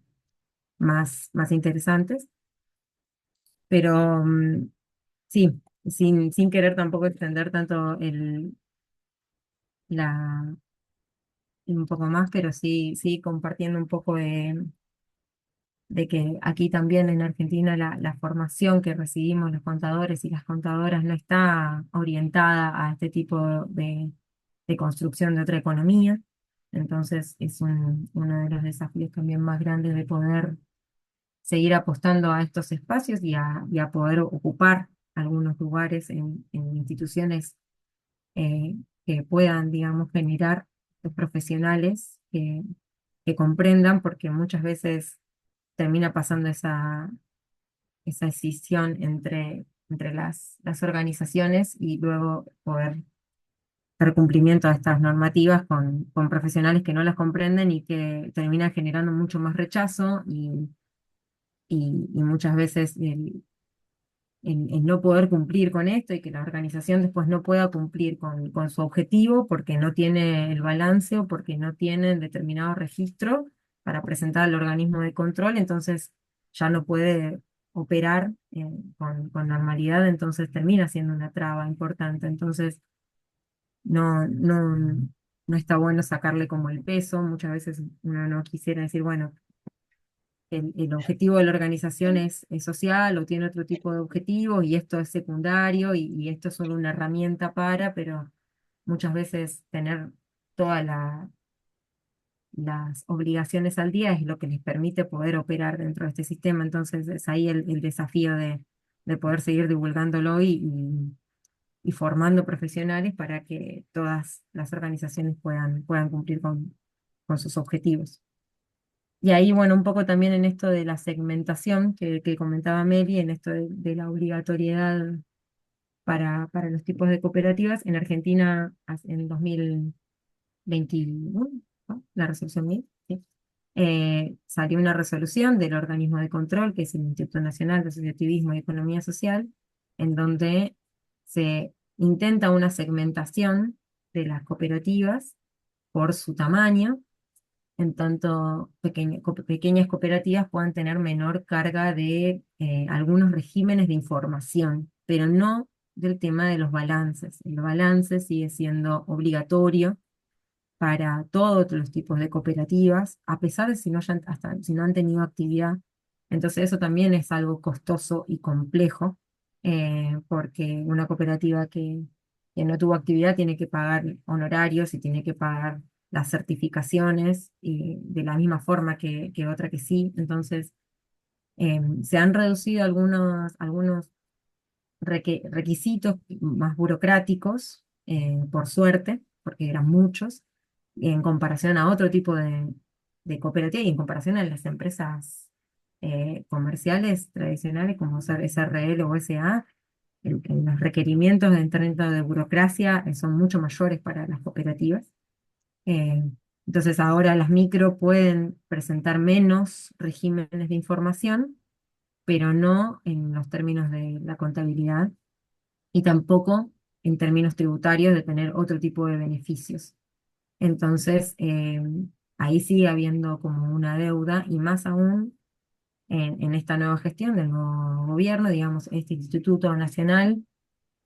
S6: más interesantes. Pero sí, sin querer tampoco extender tanto la, un poco más, pero sí compartiendo un poco de que aquí también en Argentina la formación que recibimos los contadores y las contadoras no está orientada a este tipo de construcción de otra economía. Entonces es uno de los desafíos también más grandes de poder seguir apostando a estos espacios y a poder ocupar algunos lugares en instituciones que puedan, digamos, generar los profesionales que comprendan, porque muchas veces termina pasando esa escisión entre las organizaciones y luego poder dar cumplimiento a estas normativas con profesionales que no las comprenden y que termina generando mucho más rechazo y muchas veces el no poder cumplir con esto y que la organización después no pueda cumplir con su objetivo porque no tiene el balance o porque no tiene el determinado registro para presentar al organismo de control, entonces ya no puede operar con normalidad, entonces termina siendo una traba importante. Entonces no está bueno sacarle como el peso. Muchas veces uno no quisiera decir, bueno, el objetivo de la organización es social o tiene otro tipo de objetivos y esto es secundario y esto es solo una herramienta pero muchas veces tener todas las obligaciones al día es lo que les permite poder operar dentro de este sistema. Entonces es ahí el desafío de poder seguir divulgándolo y formando profesionales para que todas las organizaciones puedan cumplir con sus objetivos. Y ahí, bueno, un poco también en esto de la segmentación que comentaba Mary, en esto de la obligatoriedad para los tipos de cooperativas. En Argentina, en 2021, ¿no? La resolución 1000, sí. Salió una resolución del organismo de control, que es el Instituto Nacional de Asociativismo y Economía Social, en donde se intenta una segmentación de las cooperativas por su tamaño, en tanto pequeñas cooperativas puedan tener menor carga de algunos regímenes de información, pero no del tema de los balances. El balance sigue siendo obligatorio para todos los tipos de cooperativas, a pesar de hasta si no han tenido actividad. Entonces eso también es algo costoso y complejo, porque una cooperativa que no tuvo actividad tiene que pagar honorarios y tiene que pagar las certificaciones y de la misma forma que otra que sí. Entonces se han reducido algunos requisitos más burocráticos, por suerte, porque eran muchos, en comparación a otro tipo de cooperativa y en comparación a las empresas comerciales tradicionales como ser SRL o SA, los requerimientos en términos de burocracia son mucho mayores para las cooperativas. Eh, entonces ahora las micro pueden presentar menos regímenes de información, pero no en los términos de la contabilidad y tampoco en términos tributarios de tener otro tipo de beneficios. Entonces, ahí sigue habiendo como una deuda y más aún en esta nueva gestión del nuevo gobierno, digamos, este Instituto Nacional,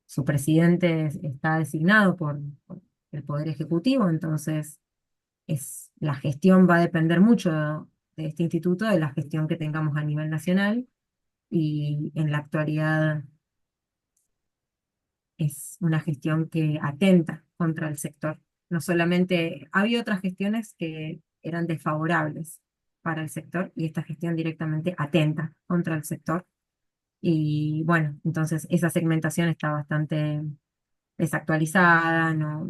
S6: su presidente está designado por el Poder Ejecutivo, entonces la gestión va a depender mucho de este instituto, de la gestión que tengamos a nivel nacional. y en la actualidad es una gestión que atenta contra el sector. No solamente, había otras gestiones que eran desfavorables para el sector y esta gestión directamente atenta contra el sector. Y bueno, entonces esa segmentación está bastante desactualizada, no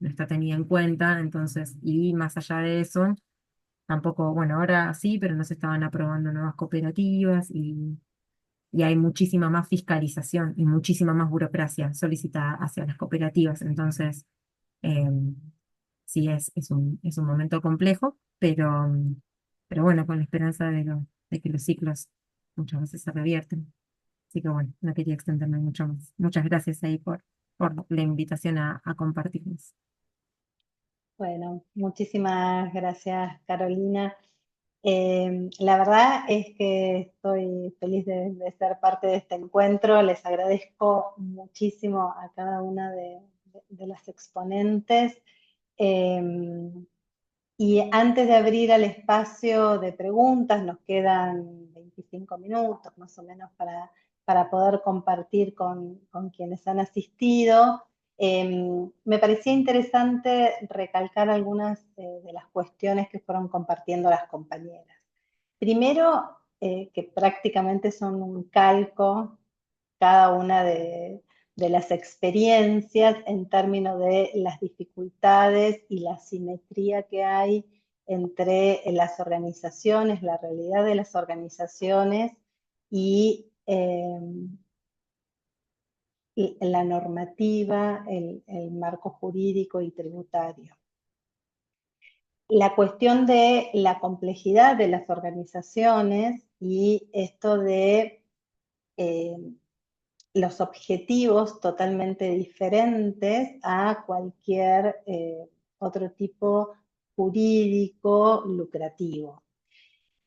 S6: está tenida en cuenta, entonces, y más allá de eso, tampoco, bueno, ahora sí, pero no se estaban aprobando nuevas cooperativas y hay muchísima más fiscalización y muchísima más burocracia solicitada hacia las cooperativas. Entonces, eh, sí, es un momento complejo, pero bueno, con la esperanza de que los ciclos muchas veces se revierten. Así que bueno, no quería extenderme mucho más. Muchas gracias ahí por la invitación a compartirnos.
S1: Bueno, muchísimas gracias, Carolina. La verdad es que estoy feliz de ser parte de este encuentro. Les agradezco muchísimo a cada una de las exponentes. Y antes de abrir al espacio de preguntas, nos quedan 25 minutos más o menos para poder compartir con quienes han asistido. Me parecía interesante recalcar algunas de las cuestiones que fueron compartiendo las compañeras. Primero, que prácticamente son un calco cada una de las experiencias en términos de las dificultades y la asimetría que hay entre las organizaciones, la realidad de las organizaciones y la normativa, el marco jurídico y tributario. La cuestión de la complejidad de las organizaciones y esto de los objetivos totalmente diferentes a cualquier otro tipo jurídico lucrativo.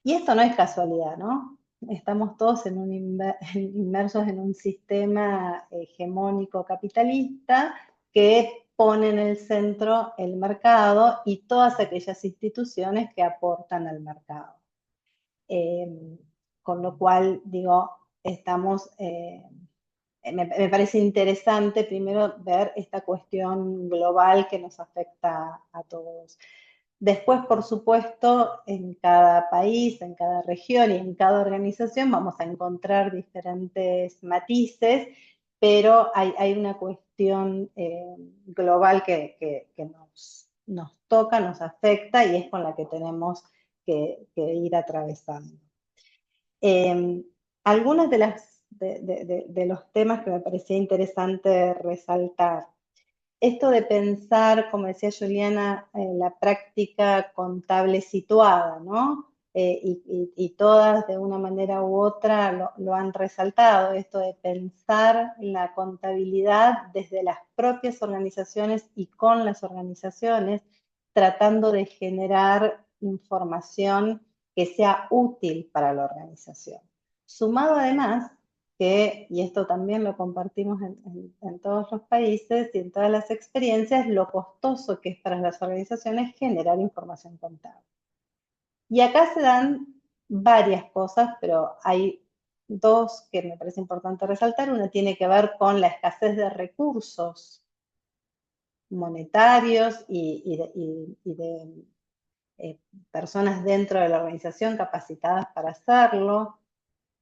S1: Y esto no es casualidad, ¿no? Estamos todos inmersos en un sistema hegemónico capitalista que pone en el centro el mercado y todas aquellas instituciones que aportan al mercado. Con lo cual, digo, estamos me parece interesante primero ver esta cuestión global que nos afecta a todos. Después, por supuesto, en cada país, en cada región y en cada organización vamos a encontrar diferentes matices, pero hay una cuestión global que nos toca, nos afecta y es con la que tenemos que ir atravesando. Algunas de los temas que me parecía interesante resaltar. Esto de pensar, como decía Juliana, la práctica contable situada, ¿no? Y todas de una manera u otra lo han resaltado, esto de pensar la contabilidad desde las propias organizaciones y con las organizaciones, tratando de generar información que sea útil para la organización. Sumado además y esto también lo compartimos en todos los países y en todas las experiencias, lo costoso que es para las organizaciones generar información contable. Y acá se dan varias cosas, pero hay dos que me parece importante resaltar. Una tiene que ver con la escasez de recursos monetarios y de personas dentro de la organización capacitadas para hacerlo.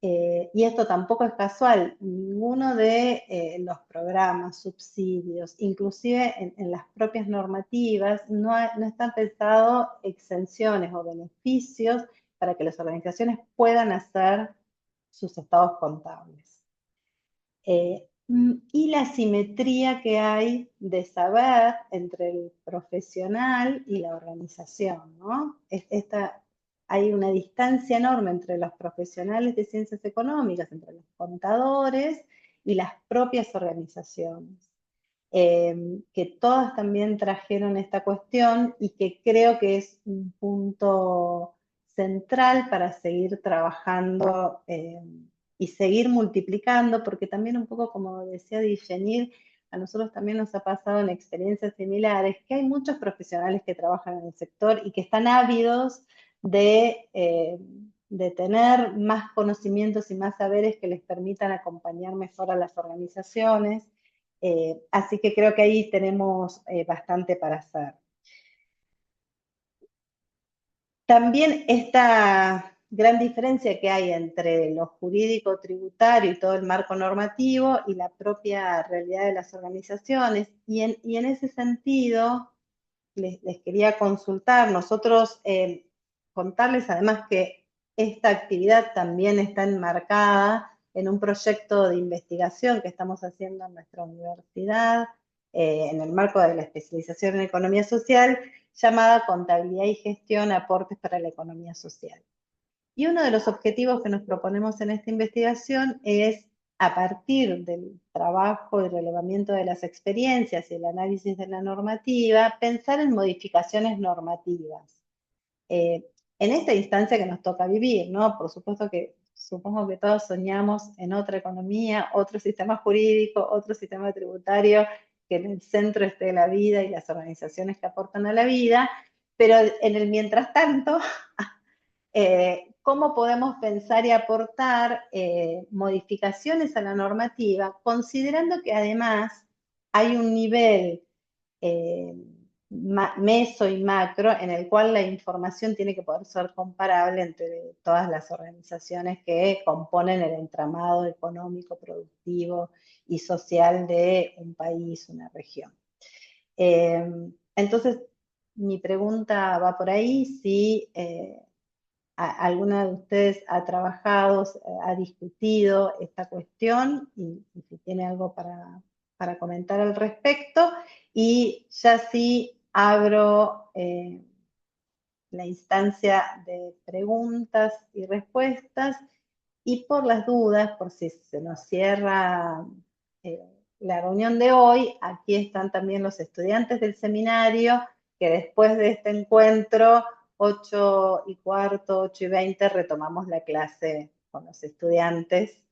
S1: Y esto tampoco es casual, ninguno de los programas, subsidios, inclusive en las propias normativas, no están pensados exenciones o beneficios para que las organizaciones puedan hacer sus estados contables. Y la simetría que hay de saber entre el profesional y la organización, ¿no? Hay una distancia enorme entre los profesionales de ciencias económicas, entre los contadores y las propias organizaciones, que todas también trajeron esta cuestión y que creo que es un punto central para seguir trabajando y seguir multiplicando, porque también un poco como decía Dijenir, a nosotros también nos ha pasado en experiencias similares, que hay muchos profesionales que trabajan en el sector y que están ávidos de de tener más conocimientos y más saberes que les permitan acompañar mejor a las organizaciones. Así que creo que ahí tenemos bastante para hacer. También esta gran diferencia que hay entre lo jurídico tributario y todo el marco normativo y la propia realidad de las organizaciones. Y en ese sentido, les quería consultar, nosotros contarles además que esta actividad también está enmarcada en un proyecto de investigación que estamos haciendo en nuestra universidad, en el marco de la especialización en economía social, llamada Contabilidad y Gestión, aportes para la economía social. Y uno de los objetivos que nos proponemos en esta investigación es, a partir del trabajo y relevamiento de las experiencias y el análisis de la normativa, pensar en modificaciones normativas. En esta instancia que nos toca vivir, ¿no? Por supuesto que supongo que todos soñamos en otra economía, otro sistema jurídico, otro sistema tributario, que en el centro esté la vida y las organizaciones que aportan a la vida, pero en el mientras tanto, cómo podemos pensar y aportar modificaciones a la normativa, considerando que además hay un nivel meso y macro en el cual la información tiene que poder ser comparable entre todas las organizaciones que componen el entramado económico, productivo y social de un país, una región. Entonces, mi pregunta va por ahí, si alguna de ustedes ha trabajado, ha discutido esta cuestión y si tiene algo para comentar al respecto. Y ya sí abro la instancia de preguntas y respuestas, y por las dudas, por si se nos cierra la reunión de hoy, aquí están también los estudiantes del seminario, que después de este encuentro, 8:15, 8:20, retomamos la clase con los estudiantes.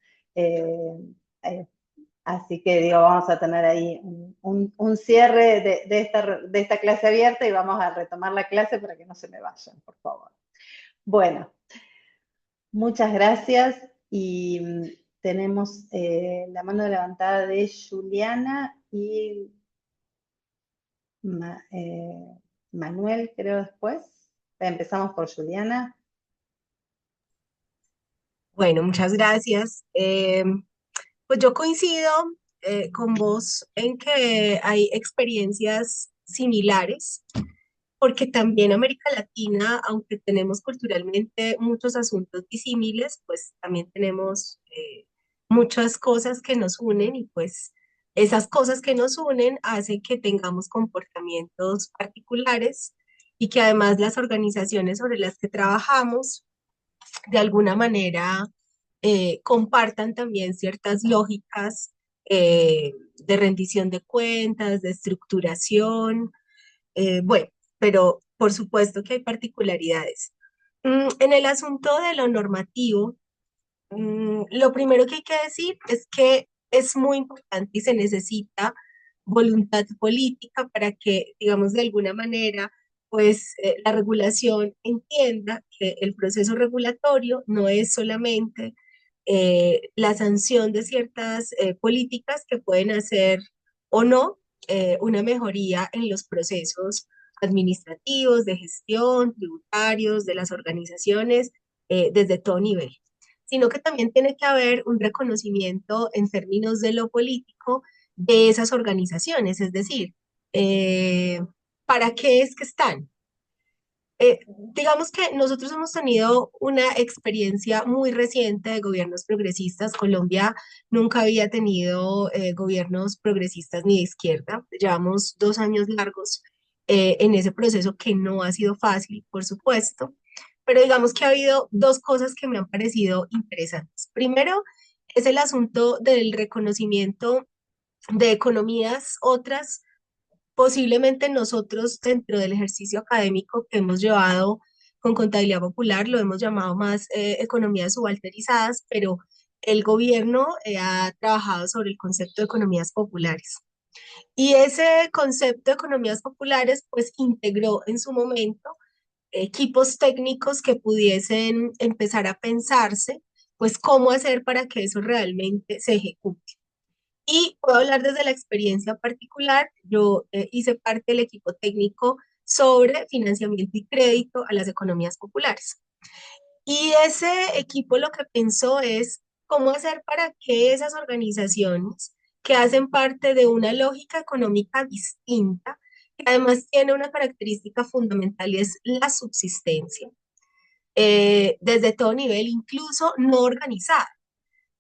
S1: Así que digo, vamos a tener ahí un cierre de esta clase abierta y vamos a retomar la clase para que no se me vayan, por favor. Bueno, muchas gracias y tenemos la mano levantada de Juliana y Manuel, creo, después. Empezamos por Juliana.
S2: Bueno, muchas gracias. Pues yo coincido con vos en que hay experiencias similares, porque también América Latina, aunque tenemos culturalmente muchos asuntos disímiles, pues también tenemos muchas cosas que nos unen, y pues esas cosas que nos unen hacen que tengamos comportamientos particulares, y que además las organizaciones sobre las que trabajamos de alguna manera compartan también ciertas lógicas de rendición de cuentas, de estructuración. Bueno, pero por supuesto que hay particularidades. En el asunto de lo normativo, lo primero que hay que decir es que es muy importante y se necesita voluntad política para que, digamos, de alguna manera, pues la regulación entienda que el proceso regulatorio no es solamente la sanción de ciertas políticas que pueden hacer o no una mejoría en los procesos administrativos, de gestión, tributarios, de las organizaciones, desde todo nivel, sino que también tiene que haber un reconocimiento en términos de lo político de esas organizaciones, es decir, ¿para qué es que están? Digamos que nosotros hemos tenido una experiencia muy reciente de gobiernos progresistas. Colombia nunca había tenido gobiernos progresistas ni de izquierda. Llevamos 2 años largos en ese proceso, que no ha sido fácil, por supuesto, pero digamos que ha habido dos cosas que me han parecido interesantes. Primero, es el asunto del reconocimiento de economías otras. Posiblemente nosotros, dentro del ejercicio académico que hemos llevado con contabilidad popular, lo hemos llamado más economías subalternizadas, pero el gobierno ha trabajado sobre el concepto de economías populares. Y ese concepto de economías populares, pues integró en su momento equipos técnicos que pudiesen empezar a pensarse, pues cómo hacer para que eso realmente se ejecute. Y puedo hablar desde la experiencia particular. Yo hice parte del equipo técnico sobre financiamiento y crédito a las economías populares. Y ese equipo lo que pensó es cómo hacer para que esas organizaciones que hacen parte de una lógica económica distinta, que además tiene una característica fundamental y es la subsistencia, desde todo nivel, incluso no organizada,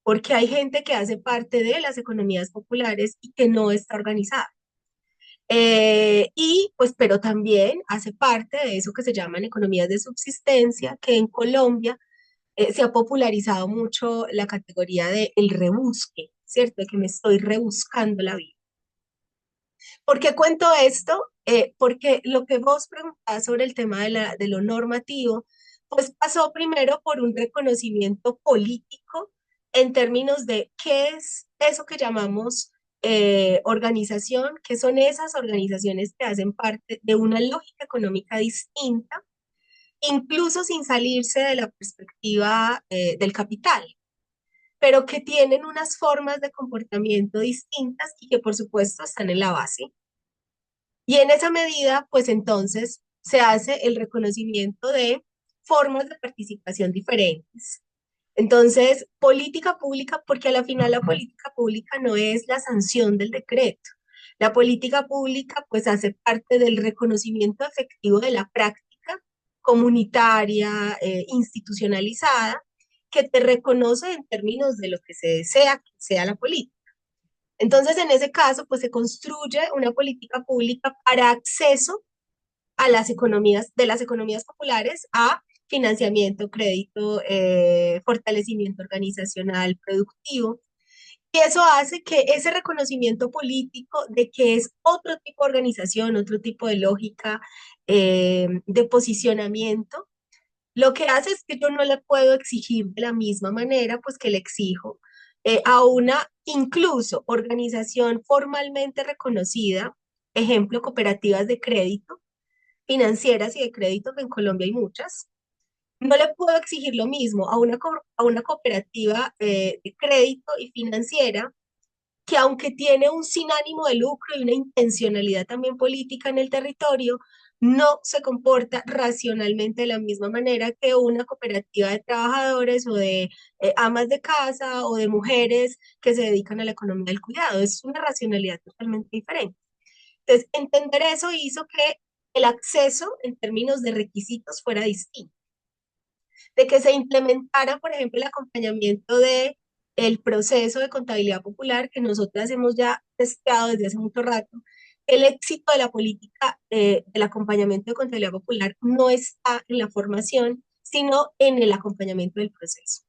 S2: porque hay gente que hace parte de las economías populares y que no está organizada. Y pues, pero también hace parte de eso que se llaman economías de subsistencia, que en Colombia se ha popularizado mucho la categoría de el rebusque, ¿cierto? De que me estoy rebuscando la vida. ¿Por qué cuento esto? Porque lo que vos preguntabas sobre el tema de lo normativo, pues pasó primero por un reconocimiento político en términos de qué es eso que llamamos organización, qué son esas organizaciones que hacen parte de una lógica económica distinta, incluso sin salirse de la perspectiva del capital, pero que tienen unas formas de comportamiento distintas y que por supuesto están en la base. Y en esa medida, pues entonces se hace el reconocimiento de formas de participación diferentes. Entonces, política pública, porque a la final la política pública no es la sanción del decreto. La política pública pues hace parte del reconocimiento efectivo de la práctica comunitaria, institucionalizada, que te reconoce en términos de lo que se desea que sea la política. Entonces, en ese caso, pues se construye una política pública para acceso a las economías, de las economías populares a financiamiento, crédito, fortalecimiento organizacional, productivo. Y eso hace que ese reconocimiento político de que es otro tipo de organización, otro tipo de lógica, de posicionamiento, lo que hace es que yo no le puedo exigir de la misma manera, pues que le exijo a una incluso organización formalmente reconocida, ejemplo, cooperativas de crédito, financieras y de crédito, que en Colombia hay muchas. No le puedo exigir lo mismo a una cooperativa de crédito y financiera, que aunque tiene un sin ánimo de lucro y una intencionalidad también política en el territorio, no se comporta racionalmente de la misma manera que una cooperativa de trabajadores o de amas de casa o de mujeres que se dedican a la economía del cuidado. Es una racionalidad totalmente diferente. Entonces, entender eso hizo que el acceso en términos de requisitos fuera distinto, de que se implementara, por ejemplo, el acompañamiento de el proceso de contabilidad popular que nosotras hemos ya testeado desde hace mucho rato. El éxito de la política del acompañamiento de contabilidad popular no está en la formación, sino en el acompañamiento del proceso.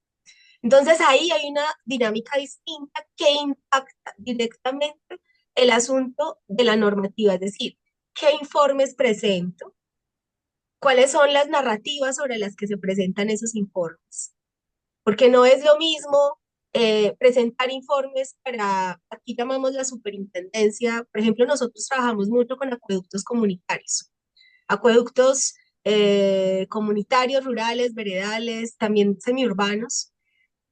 S2: Entonces ahí hay una dinámica distinta que impacta directamente el asunto de la normativa, es decir, qué informes presento, cuáles son las narrativas sobre las que se presentan esos informes. Porque no es lo mismo presentar informes para, aquí llamamos la superintendencia, por ejemplo, nosotros trabajamos mucho con acueductos comunitarios, acueductos comunitarios, rurales, veredales, también semiurbanos,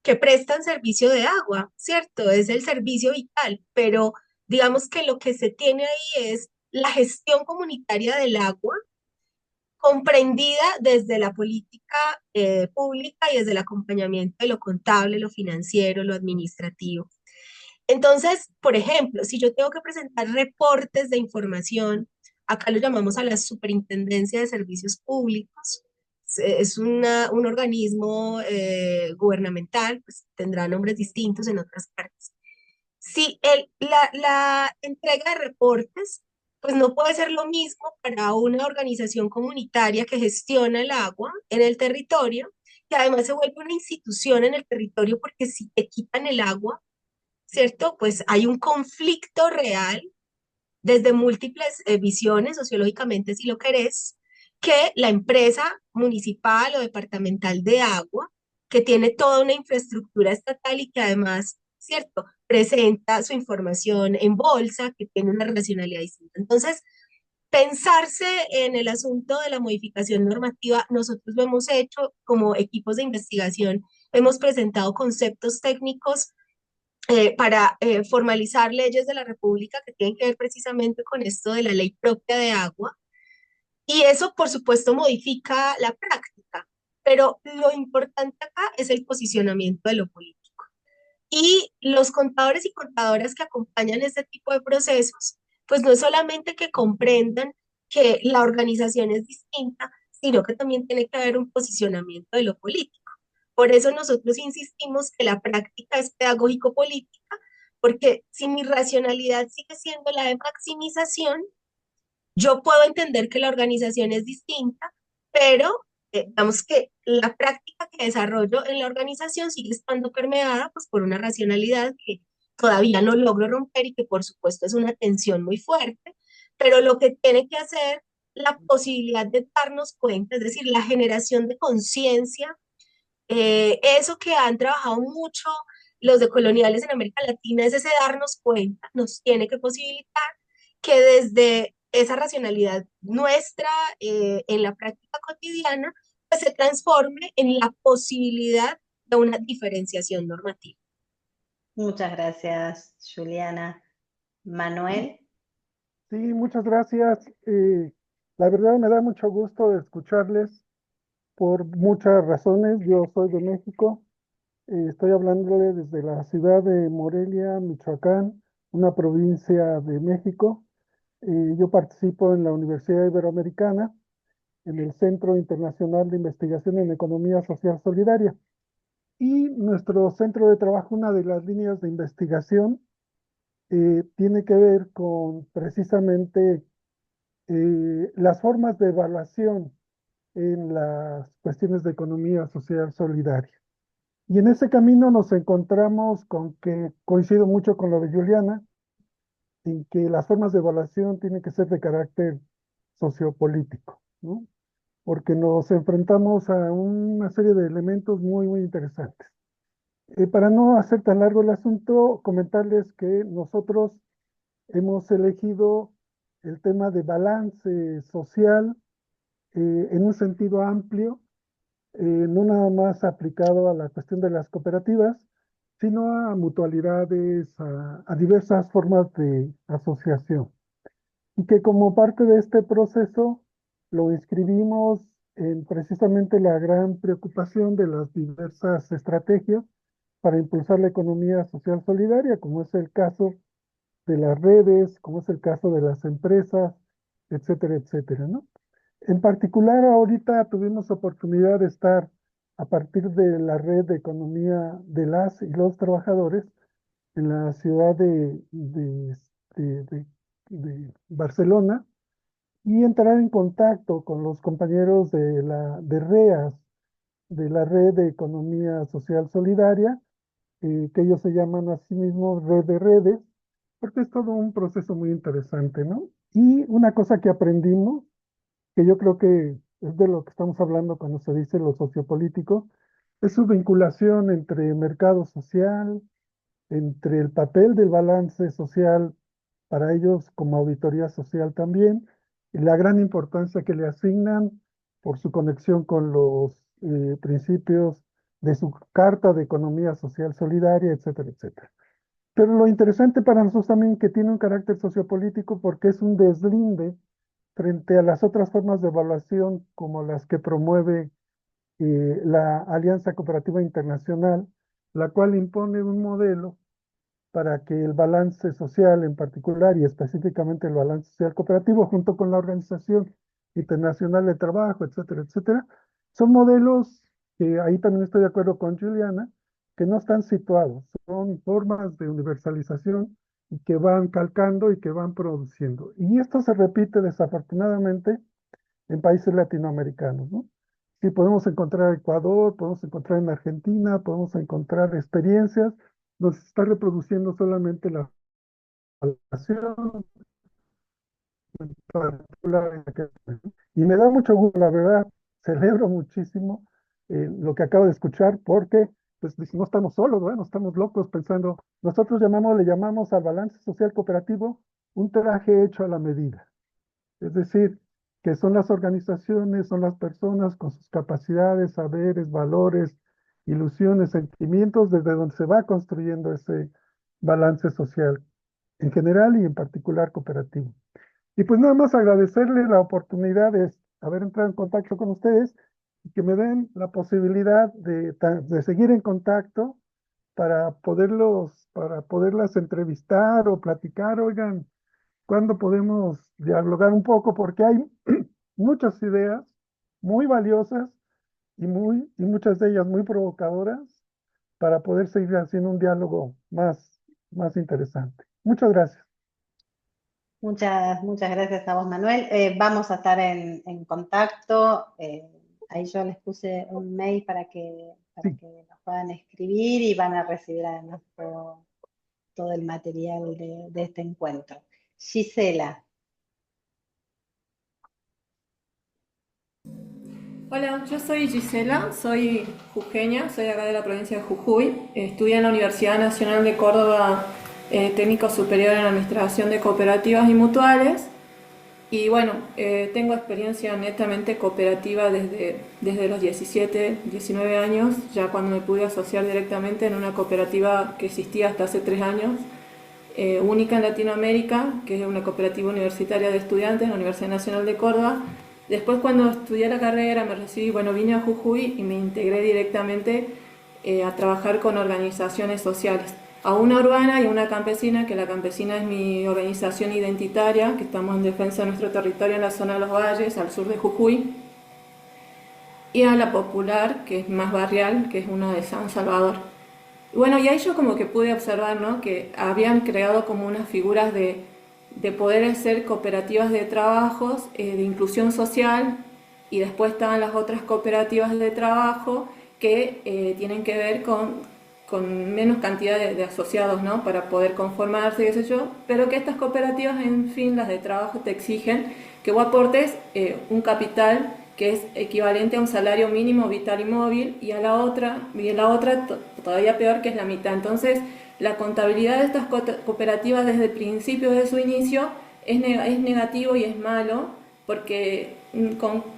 S2: que prestan servicio de agua, ¿cierto? Es el servicio vital, pero digamos que lo que se tiene ahí es la gestión comunitaria del agua comprendida desde la política pública y desde el acompañamiento de lo contable, lo financiero, lo administrativo. Entonces, por ejemplo, si yo tengo que presentar reportes de información, acá lo llamamos a la Superintendencia de Servicios Públicos, es un organismo gubernamental, pues tendrá nombres distintos en otras partes. Si la entrega de reportes, pues no puede ser lo mismo para una organización comunitaria que gestiona el agua en el territorio, que además se vuelve una institución en el territorio, porque si te quitan el agua, ¿cierto? Pues hay un conflicto real desde múltiples visiones, sociológicamente si lo querés, que la empresa municipal o departamental de agua, que tiene toda una infraestructura estatal y que además, ¿cierto?, presenta su información en bolsa, que tiene una racionalidad distinta. Entonces, pensarse en el asunto de la modificación normativa, nosotros lo hemos hecho como equipos de investigación, hemos presentado conceptos técnicos para formalizar leyes de la República que tienen que ver precisamente con esto de la ley propia de agua. Y eso, por supuesto, modifica la práctica, pero lo importante acá es el posicionamiento de lo político. Y los contadores y contadoras que acompañan este tipo de procesos, pues no es solamente que comprendan que la organización es distinta, sino que también tiene que haber un posicionamiento de lo político. Por eso nosotros insistimos que la práctica es pedagógico-política, porque si mi racionalidad sigue siendo la de maximización, yo puedo entender que la organización es distinta, pero digamos que la práctica que desarrollo en la organización sigue estando permeada pues, por una racionalidad que todavía no logro romper y que por supuesto es una tensión muy fuerte, pero lo que tiene que hacer la posibilidad de darnos cuenta, es decir, la generación de conciencia, eso que han trabajado mucho los decoloniales en América Latina es ese darnos cuenta, nos tiene que posibilitar que desde esa racionalidad nuestra en la práctica cotidiana, pues se transforme en la posibilidad de una diferenciación normativa.
S1: Muchas gracias, Juliana. Manuel.
S8: Sí, muchas gracias. La verdad me da mucho gusto escucharles por muchas razones. Yo soy de México, estoy hablándole desde la ciudad de Morelia, Michoacán, una provincia de México. Yo participo en la Universidad Iberoamericana, en el Centro Internacional de Investigación en Economía Social Solidaria. Y nuestro centro de trabajo, una de las líneas de investigación, tiene que ver con precisamente las formas de evaluación en las cuestiones de economía social solidaria. Y en ese camino nos encontramos con que coincido mucho con lo de Juliana, en que las formas de evaluación tienen que ser de carácter sociopolítico, ¿no? Porque nos enfrentamos a una serie de elementos muy, muy interesantes. Para no hacer tan largo el asunto, comentarles que nosotros hemos elegido el tema de balance social en un sentido amplio, no nada más aplicado a la cuestión de las cooperativas, sino a mutualidades, a diversas formas de asociación. Y que como parte de este proceso lo inscribimos en precisamente la gran preocupación de las diversas estrategias para impulsar la economía social solidaria, como es el caso de las redes, como es el caso de las empresas, etcétera, etcétera, ¿no? En particular, ahorita tuvimos oportunidad de estar a partir de la red de economía de las y los trabajadores en la ciudad de Barcelona y entrar en contacto con los compañeros de REAS, de la Red de Economía Social Solidaria, que ellos se llaman a sí mismos Red de Redes, porque es todo un proceso muy interesante, ¿no? Y una cosa que aprendimos, que yo creo que es de lo que estamos hablando cuando se dice lo sociopolítico, es su vinculación entre mercado social, entre el papel del balance social para ellos como auditoría social también, y la gran importancia que le asignan por su conexión con los principios de su Carta de Economía Social Solidaria, etcétera, etcétera. Pero lo interesante para nosotros también que tiene un carácter sociopolítico porque es un deslinde frente a las otras formas de evaluación como las que promueve la Alianza Cooperativa Internacional, la cual impone un modelo para que el balance social en particular y específicamente el balance social cooperativo junto con la Organización Internacional de Trabajo, etcétera, etcétera, son modelos que ahí también estoy de acuerdo con Juliana, que no están situados, son formas de universalización y que van calcando y que van produciendo. Y esto se repite desafortunadamente en países latinoamericanos, ¿no? Sí, podemos encontrar en Ecuador, podemos encontrar en Argentina, podemos encontrar experiencias donde se está reproduciendo solamente la población particular. Y me da mucho gusto, la verdad, celebro muchísimo lo que acabo de escuchar porque pues no estamos solos, ¿no? No estamos locos pensando, nosotros le llamamos al balance social cooperativo un traje hecho a la medida. Es decir, que son las organizaciones, son las personas con sus capacidades, saberes, valores, ilusiones, sentimientos, desde donde se va construyendo ese balance social en general y en particular cooperativo. Y pues nada más agradecerle la oportunidad de haber entrado en contacto con ustedes y que me den la posibilidad de seguir en contacto para poderlas entrevistar o platicar. Oigan, ¿cuándo podemos dialogar un poco? Porque hay muchas ideas muy valiosas y muchas de ellas muy provocadoras para poder seguir haciendo un diálogo más interesante. Muchas gracias.
S1: Muchas gracias a vos, Manuel. Vamos a estar en contacto. Ahí yo les puse un mail para que nos puedan escribir y van a recibir además todo el material de este encuentro. Gisela.
S9: Hola, yo soy Gisela, soy jujeña, soy acá de la provincia de Jujuy. Estudié en la Universidad Nacional de Córdoba técnico superior en administración de cooperativas y mutuales. Y bueno, tengo experiencia netamente cooperativa desde los 17, 19 años, ya cuando me pude asociar directamente en una cooperativa que existía hasta hace 3 años, única en Latinoamérica, que es una cooperativa universitaria de estudiantes, la Universidad Nacional de Córdoba. Después, cuando estudié la carrera, me recibí, bueno, vine a Jujuy y me integré directamente a trabajar con organizaciones sociales. A una urbana y una campesina, que la campesina es mi organización identitaria, que estamos en defensa de nuestro territorio en la zona de los valles, al sur de Jujuy. Y a la popular, que es más barrial, que es una de San Salvador. Bueno, y ahí yo como que pude observar, ¿no?, que habían creado como unas figuras de poder ser cooperativas de trabajos, de inclusión social, y después estaban las otras cooperativas de trabajo que tienen que ver con menos cantidad de asociados, ¿no?, para poder conformarse, qué sé yo, pero que estas cooperativas, en fin, las de trabajo, te exigen que vos aportes un capital que es equivalente a un salario mínimo vital y móvil, y la otra todavía peor, que es la mitad. Entonces, la contabilidad de estas cooperativas desde el principio de su inicio es negativo y es malo, porque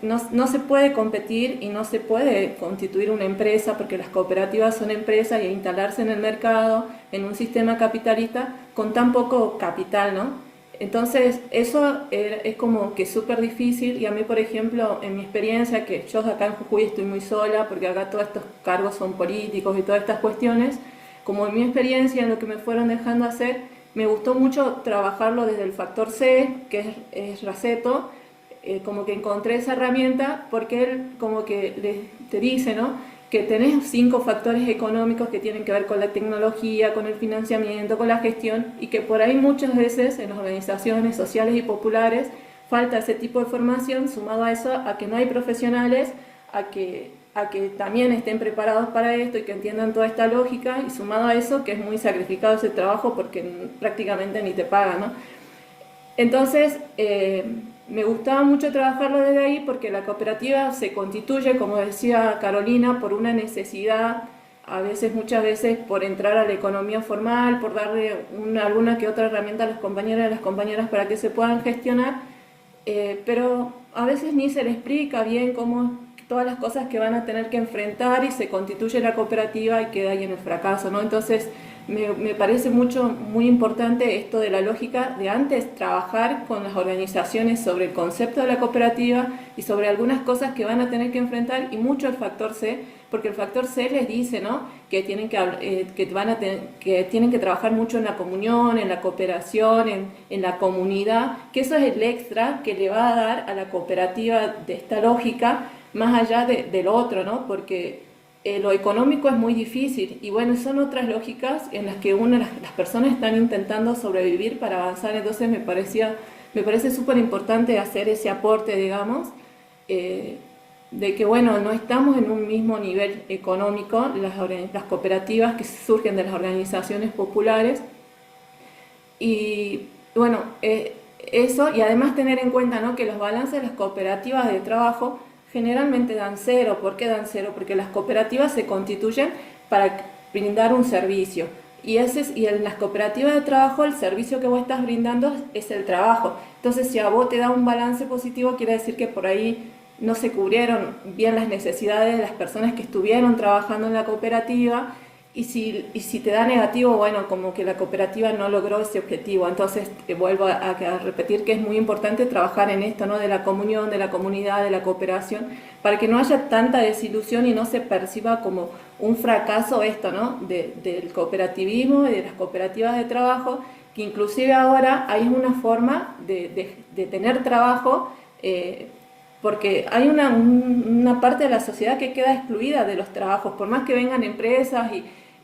S9: no se puede competir y no se puede constituir una empresa, porque las cooperativas son empresas, y instalarse en el mercado, en un sistema capitalista, con tan poco capital, ¿no? Entonces eso es como que súper difícil. Y a mí, por ejemplo, en mi experiencia, que yo acá en Jujuy estoy muy sola, porque acá todos estos cargos son políticos y todas estas cuestiones, como en mi experiencia, en lo que me fueron dejando hacer, me gustó mucho trabajarlo desde el factor C, que es Raceto. Como que encontré esa herramienta, porque él como que te dice, ¿no?, que tenés 5 factores económicos que tienen que ver con la tecnología, con el financiamiento, con la gestión, y que por ahí muchas veces en las organizaciones sociales y populares falta ese tipo de formación, sumado a eso, a que no hay profesionales, a que también estén preparados para esto y que entiendan toda esta lógica, y sumado a eso, que es muy sacrificado ese trabajo porque prácticamente ni te pagan, ¿no? Entonces, me gustaba mucho trabajarlo desde ahí, porque la cooperativa se constituye, como decía Carolina, por una necesidad, muchas veces por entrar a la economía formal, por darle alguna que otra herramienta a las compañeras para que se puedan gestionar, pero a veces ni se les explica bien cómo todas las cosas que van a tener que enfrentar, y se constituye la cooperativa y queda ahí en el fracaso, ¿no? Entonces, me parece muy importante esto de la lógica de antes trabajar con las organizaciones sobre el concepto de la cooperativa y sobre algunas cosas que van a tener que enfrentar, y mucho el factor C, porque el factor C les dice, ¿no?, que tienen que trabajar mucho en la comunión, en la cooperación, en la comunidad, que eso es el extra que le va a dar a la cooperativa de esta lógica, más allá de lo otro, ¿no?, porque lo económico es muy difícil, y bueno, son otras lógicas en las que las personas están intentando sobrevivir para avanzar. Entonces me parece súper importante hacer ese aporte, digamos, de que bueno, no estamos en un mismo nivel económico, las cooperativas que surgen de las organizaciones populares, y bueno, eso, y además tener en cuenta, ¿no?, que los balances de las cooperativas de trabajo generalmente dan cero. ¿Por qué dan cero? Porque las cooperativas se constituyen para brindar un servicio, y en las cooperativas de trabajo el servicio que vos estás brindando es el trabajo. Entonces, si a vos te da un balance positivo, quiere decir que por ahí no se cubrieron bien las necesidades de las personas que estuvieron trabajando en la cooperativa, y si te da negativo, bueno, como que la cooperativa no logró ese objetivo. Entonces, vuelvo a repetir que es muy importante trabajar en esto, ¿no? De la comunión, de la comunidad, de la cooperación, para que no haya tanta desilusión y no se perciba como un fracaso esto, ¿no? Del cooperativismo y de las cooperativas de trabajo, que inclusive ahora hay una forma de tener trabajo, porque hay una parte de la sociedad que queda excluida de los trabajos, por más que vengan empresas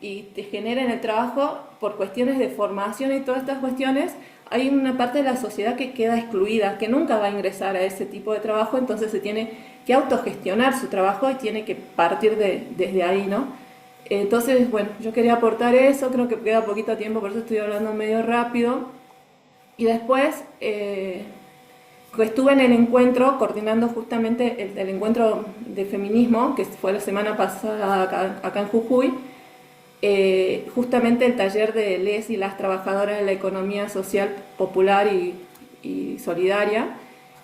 S9: y te generen el trabajo por cuestiones de formación y todas estas cuestiones, hay una parte de la sociedad que queda excluida, que nunca va a ingresar a ese tipo de trabajo, entonces se tiene que autogestionar su trabajo y tiene que partir desde ahí, ¿no? Entonces, bueno, yo quería aportar eso, creo que queda poquito tiempo, por eso estoy hablando medio rápido. Y después estuve en el encuentro, coordinando justamente el encuentro de feminismo, que fue la semana pasada acá en Jujuy, justamente el taller de les y las trabajadoras de la economía social popular y solidaria,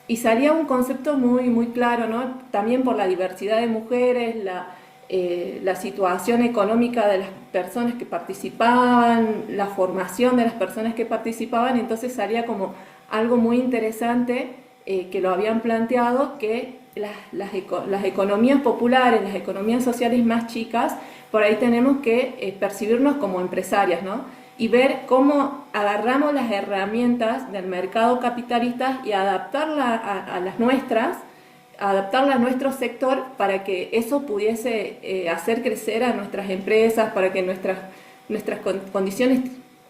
S9: y salía un concepto muy, muy claro, ¿no? También por la diversidad de mujeres, la situación económica de las personas que participaban, la formación de las personas que participaban, entonces salía como algo muy interesante, que lo habían planteado, que las economías populares, las economías sociales más chicas, por ahí tenemos que percibirnos como empresarias, ¿no? Y ver cómo agarramos las herramientas del mercado capitalista y adaptarlas a las nuestras, adaptarla a nuestro sector para que eso pudiese hacer crecer a nuestras empresas, para que nuestras condiciones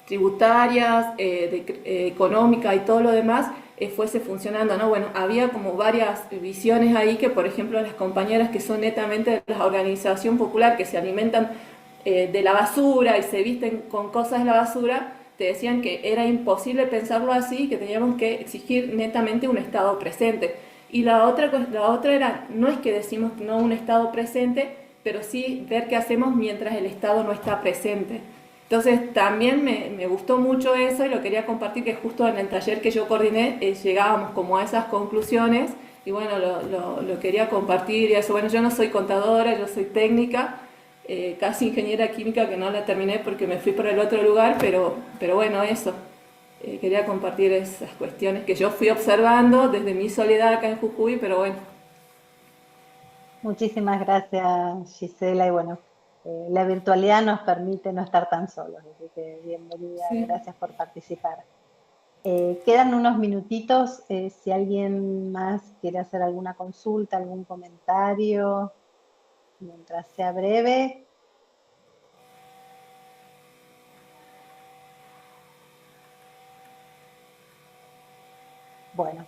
S9: tributarias, económicas y todo lo demás fuese funcionando, ¿no? Bueno, había como varias visiones ahí que, por ejemplo, las compañeras que son netamente de la organización popular, que se alimentan de la basura y se visten con cosas de la basura, te decían que era imposible pensarlo así, que teníamos que exigir netamente un Estado presente. Y la otra era, no es que decimos no un Estado presente, pero sí ver qué hacemos mientras el Estado no está presente. Entonces también me gustó mucho eso y lo quería compartir, que justo en el taller que yo coordiné llegábamos como a esas conclusiones y bueno, lo quería compartir y eso. Bueno, yo no soy contadora, yo soy técnica, casi ingeniera química, que no la terminé porque me fui por el otro lugar, pero bueno, eso. Quería compartir esas cuestiones que yo fui observando desde mi soledad acá en Jujuy, pero bueno.
S1: Muchísimas gracias, Gisela. Y bueno, la virtualidad nos permite no estar tan solos, así que bienvenida,
S9: Sí.
S1: gracias por participar. Quedan unos minutitos, si alguien más quiere hacer alguna consulta, algún comentario, mientras sea breve. Bueno,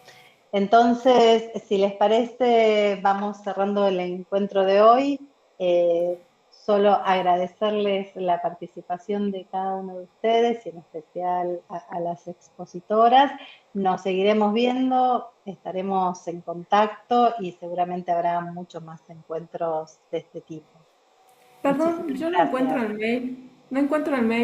S1: entonces, si les parece, vamos cerrando el encuentro de hoy. Solo agradecerles la participación de cada uno de ustedes y en especial a las expositoras. Nos seguiremos viendo, estaremos en contacto y seguramente habrá muchos más encuentros de este tipo.
S9: Perdón,
S1: Muchísimas
S9: yo no
S1: gracias.
S9: encuentro el mail. No encuentro el mail.